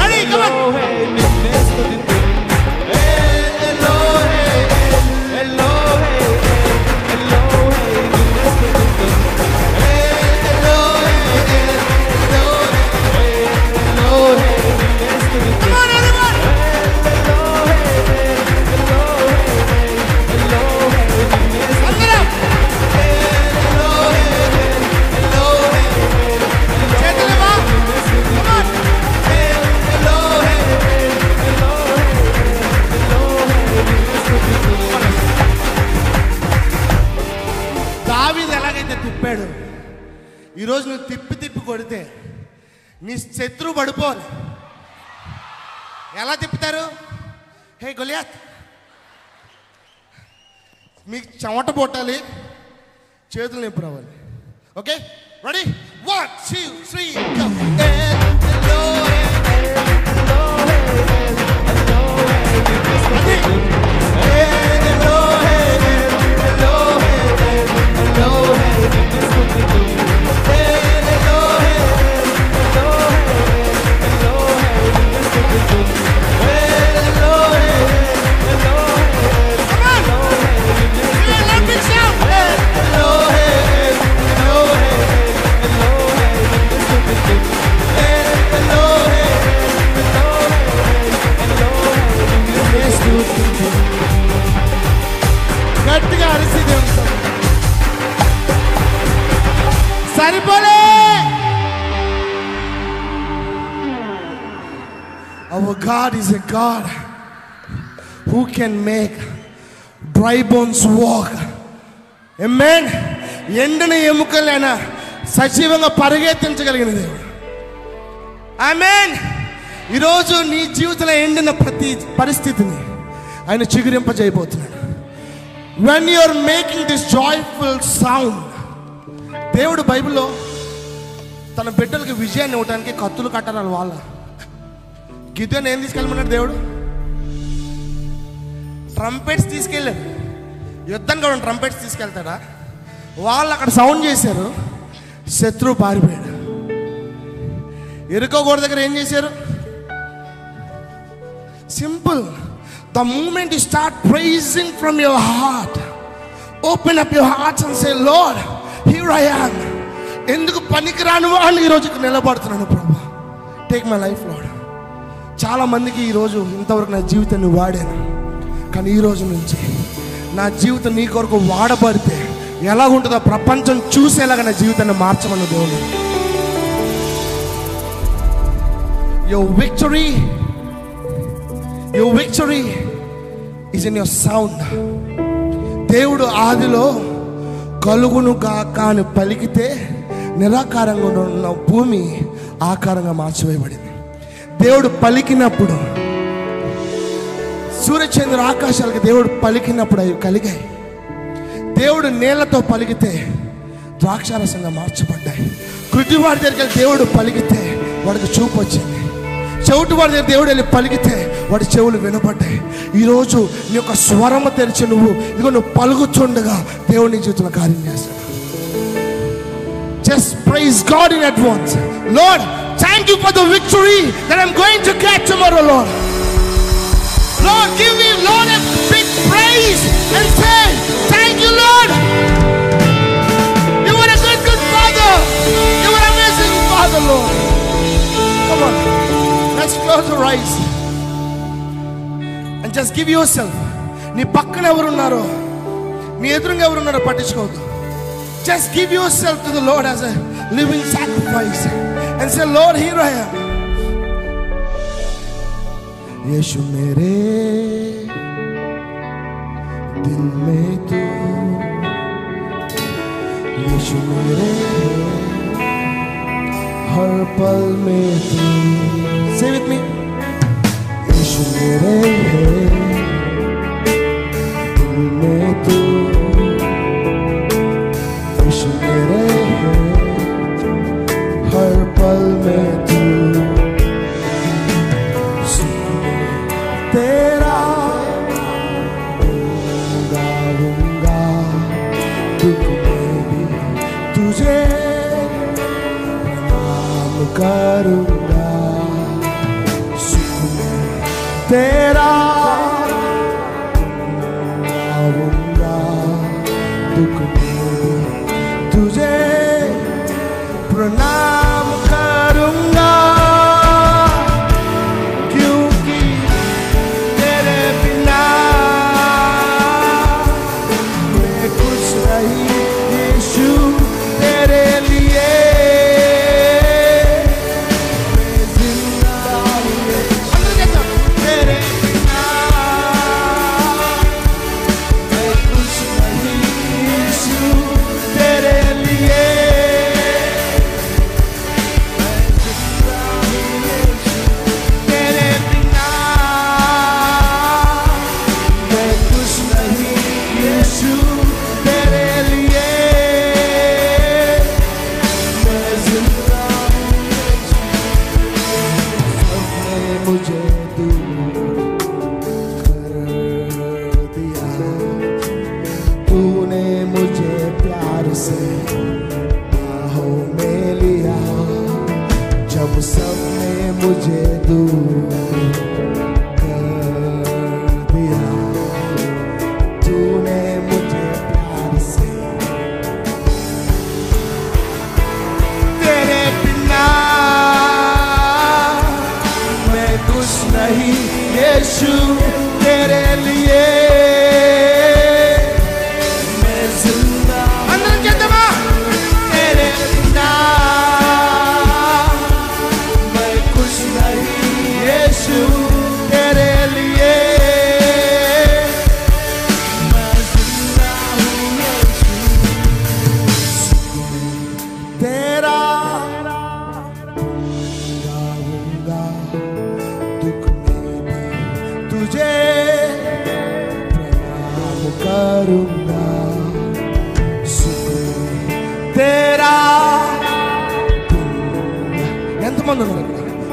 రెడీ కమ్ ఆన్ నిన్నే స్తుతించు ఎలోహే ఎలోహే ఎలోహే నిన్నే స్తుతించు దావీదు ఎలాగైతే తిప్పాడు, ఈరోజు నువ్వు తిప్పి తిప్పి కొడితే నీ శత్రువు పడిపోవాలి. ఎలా తిప్పుతారు? హే గొలియాత్, మీకు చెమట పొట్టాలి, చేతులు నొప్పి రావాలి. Okay ready 1 2 3 go. గట్టిగా అరిసిదే ఉంటాం సరిపోలే. Our God is a God who can make dry bones walk. Amen. ఎండిన ఎముకలైనా సజీవంగా పరిగెత్తించగలిగిన దేవుడు. ఆమేన్. ఈరోజు నీ జీవితంలో ఎండిన ప్రతి పరిస్థితిని ఆయన చిగురింపజేయబోతున్నాడు. When you are making this joyful sound, దేవుడు బైబిల్లో తన బిడ్డలకి విజయాన్ని ఇవ్వడానికి కత్తులు కట్టాలి. వాళ్ళ గిదెయోను ఏం తీసుకెళ్ళమన్నాడు దేవుడు? ట్రంపెట్స్ తీసుకెళ్ళారు. యుద్ధానికి కూడా ట్రంపెట్స్ తీసుకెళ్తాడా? వాళ్ళు అక్కడ సౌండ్ చేశారు, శత్రువు పారిపోయాడు. ఎరుకో గోడ దగ్గర ఏం చేశారు? Simple, The moment you start praising from your heart, open up your hearts and say, Lord, here I am. ఎందుకు పనికిరాను అని ఈరోజు నిలబడుతున్నాను ప్రభు. Take my life lord. చాలా మందికి ఈరోజు ఇంతవరకు నా జీవితాన్ని వాడాను, కానీ ఈరోజు నుంచి నా జీవితం నీ కొరకు వాడబడితే ఎలా ఉంటుందో ప్రపంచం చూసేలాగా నా జీవితాన్ని మార్చమన్న దేవుడు. Your victory is in your sound. దేవుడు ఆదిలో కలుగును గాక అని పలికితే నిరాకారంగా ఉన్న భూమి ఆకారంగా మార్చివేయబడింది. దేవుడు పలికినప్పుడు సూర్యచంద్ర ఆకాశాలకు దేవుడు పలికినప్పుడు అవి కలిగాయి. దేవుడు నేలతో పలికితే ద్రాక్షారసంగా మార్చబడ్డాయి. కృతివాడి దగ్గరికి దేవుడు పలికితే వాడికి చూపు వచ్చింది. చెవిటి వాడి దగ్గర దేవుడు వెళ్ళి పలికితే వాడి చెవులు వినపడ్డాయి. ఈరోజు నీ యొక్క స్వరము తెరిచి నువ్వు పలుకుతుండగా దేవుడు నీ జీవితంలో కార్యం చేస్తాడు. Just praise God in advance. Lord, thank you for the victory that I'm going to get tomorrow, Lord. Lord, give me, Lord, a big praise and say, thank you, Lord. You were a good Father. You were an amazing Father, Lord. Come on, let's close our eyes and just give yourself. నీ పక్కన ఎవరున్నారో, నీ ఎదురుగా ఎవరున్నారో పట్టించుకోవద్దు. Just give yourself to the Lord as a living sacrifice and say, Lord, here I am. यीशु मेरे दिल में तू, यीशु मेरे हर पल में तू. Say with me. यीशु मेरे दिल में तू, यीशु मेरे हर पल में तू. तेरा गाऊंगा दुख में भी तुझे प्रणाम करूंगा. सुख में तेरा गाऊंगा दुख में भी तुझे प्रणाम करूंगा.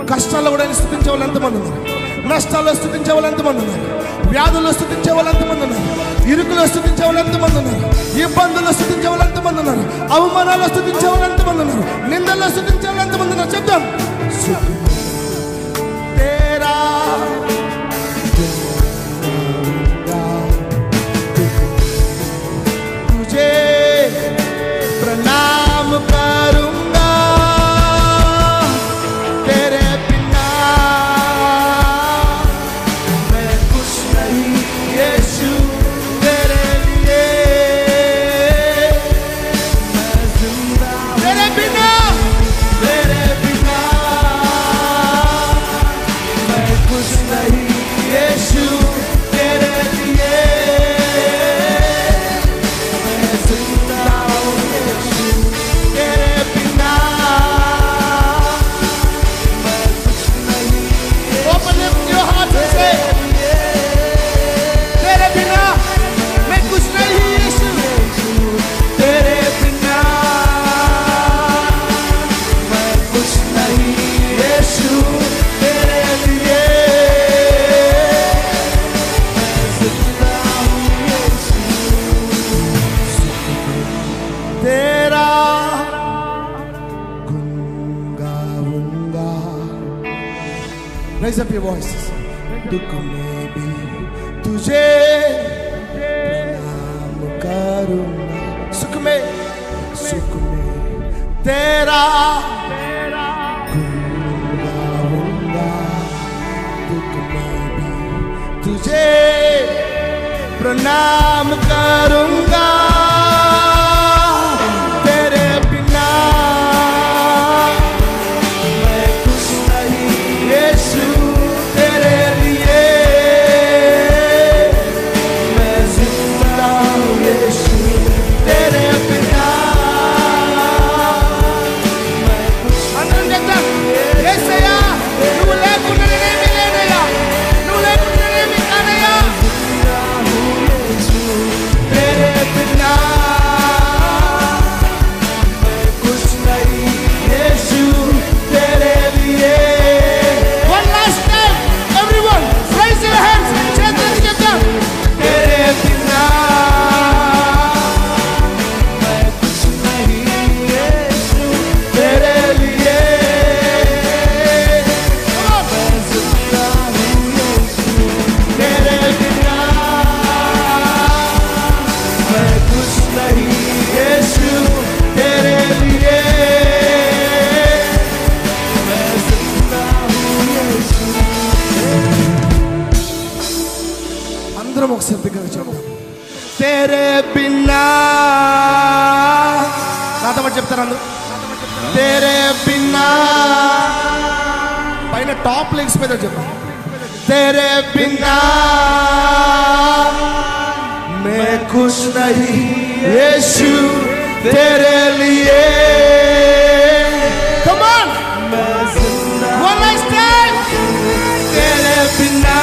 కష్టాల్లో కూడా స్తుతించే వాళ్ళు ఎంతమంది ఉన్నారు? నష్టాల్లో స్తుతించే వాళ్ళు ఎంతమంది ఉన్నారు? వ్యాధుల్లో స్తుతించే వాళ్ళు ఎంతమంది ఉన్నారు? ఇరుకులో స్తుతించే వాళ్ళు ఎంతమంది ఉన్నారు? ఇబ్బందుల్లో స్తుతించే వాళ్ళు ఎంతమంది ఉన్నారు? అవమానాల్లో స్తుతించే వాళ్ళు ఎంతమంది ఉన్నారు? నిందల్లో స్తుతించే వాళ్ళు ఎంతమంది ఉన్నారు? చెప్తాం. Raise up your voices. दुख में भी तुझे प्रणाम करूंगा, सुख में तेरा गुण गाऊंगा, दुख में भी तुझे प्रणाम करूंगा, तेरे बिना मैं कुछ नहीं यीशु, तेरे लिए मैं जिंदा हूँ यीशु, तेरे बिना मैं कुछ नहीं యేసయ్యా నువ్వు లేకుండా నేనేమీ లేనయ్యా, నువ్వు లేకుండా నేనేమీ కానయ్యా, तेरे बिना मैं कुछ नहीं यीशु, तेरे लिए। One last time, everyone, raise your hands, చేతులు ఎత్తుదాం, तेरे बिना मैं कुछ नहीं यीशु, तेरे लिए मैं जिंदा हूँ यीशु, तेरे बिना मैं कुछ नहीं यीशु, तेरे लिए मैं जिंदा हूँ यीशु। అందరం ఒకసారి దగ్గర చెప్తాం, तेरे बिना, నాతో పాటు చెప్తారు అందరూ, तेरे बिना, పైన టాప్ లెగ్స్ మీద చెప్తాం, तेरे बिना मैं कुछ नहीं यीशु, तेरे लिए। Come on, one last time, तेरे बिना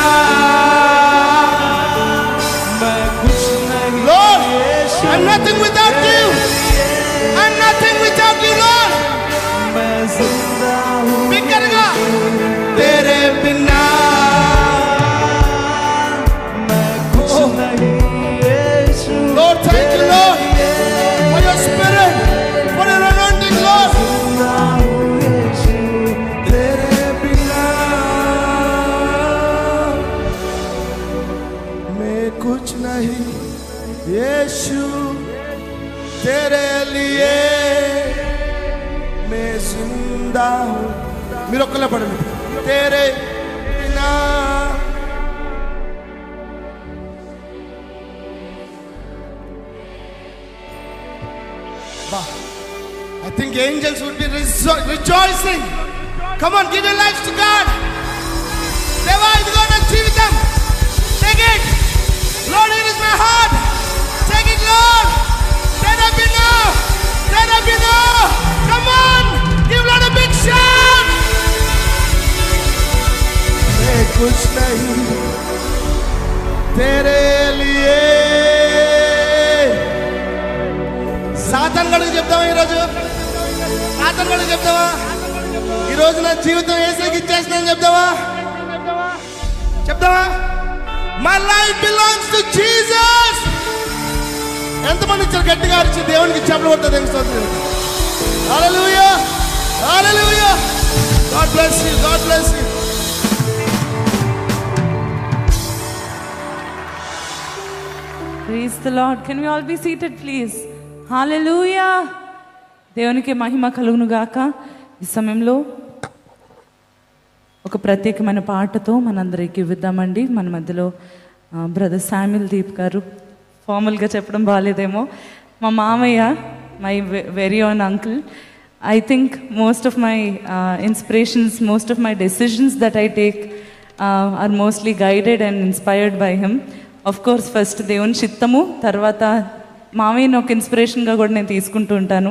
मैं कुछ नहीं Lord, I'm nothing without you, I'm nothing without you Lord, मैं जिंदा हूँ बिकरगा, तेरे बिना मैं कुछ नहीं यीशु, Lord thank you Lord for your spirit, for your anointing Lord, जिंदा हूँ यीशु, तेरे बिना मैं कुछ नहीं यीशु, तेरे लिए मैं जिंदा हूँ। మీరు ఒక్కలే పడండి, तेरे बिना। I think angels would be rejoicing. Come on, give your lives to God. Deva, idigo na జీవితం. Take it. Lord, here is my heart. Take it, Lord. तेरे बिना, तेरे बिना. Come on, give Lord a big shout. मैं कुछ नहीं तेरे लिए। సాతాన్ గడికి చెప్తావా ఈరోజు? సాతాన్ గడికి చెప్తావా ఈరోజు? నా జీవితం యేసుకి ఇచ్చేస్తానని చెప్తావా? చెప్తావా? My life belongs to Jesus. ఎంతమంది ఇచ్చారు గట్టిగా అరిచి దేవునికి చెప్పలు కొడుతుంది? Hallelujah, hallelujah. God bless you, God bless you. Praise the Lord. Can we all be seated please? Hallelujah. దేవునికి మహిమ కలుగును గాక. ఈ సమయంలో ఒక ప్రత్యేకమైన పాటతో మనందరికి ఇద్దామండి. మన మధ్యలో బ్రదర్ శామ్యుల్ దీప్ గారు, ఫార్మల్గా చెప్పడం బాగాలేదేమో, మా మామయ్య, my very own uncle. I think most of my inspirations, most of my decisions that I take are mostly guided and inspired by him. Of course, first దేవుని చిత్తము, తర్వాత మామయ్యని ఒక ఇన్స్పిరేషన్గా కూడా నేను తీసుకుంటూ ఉంటాను.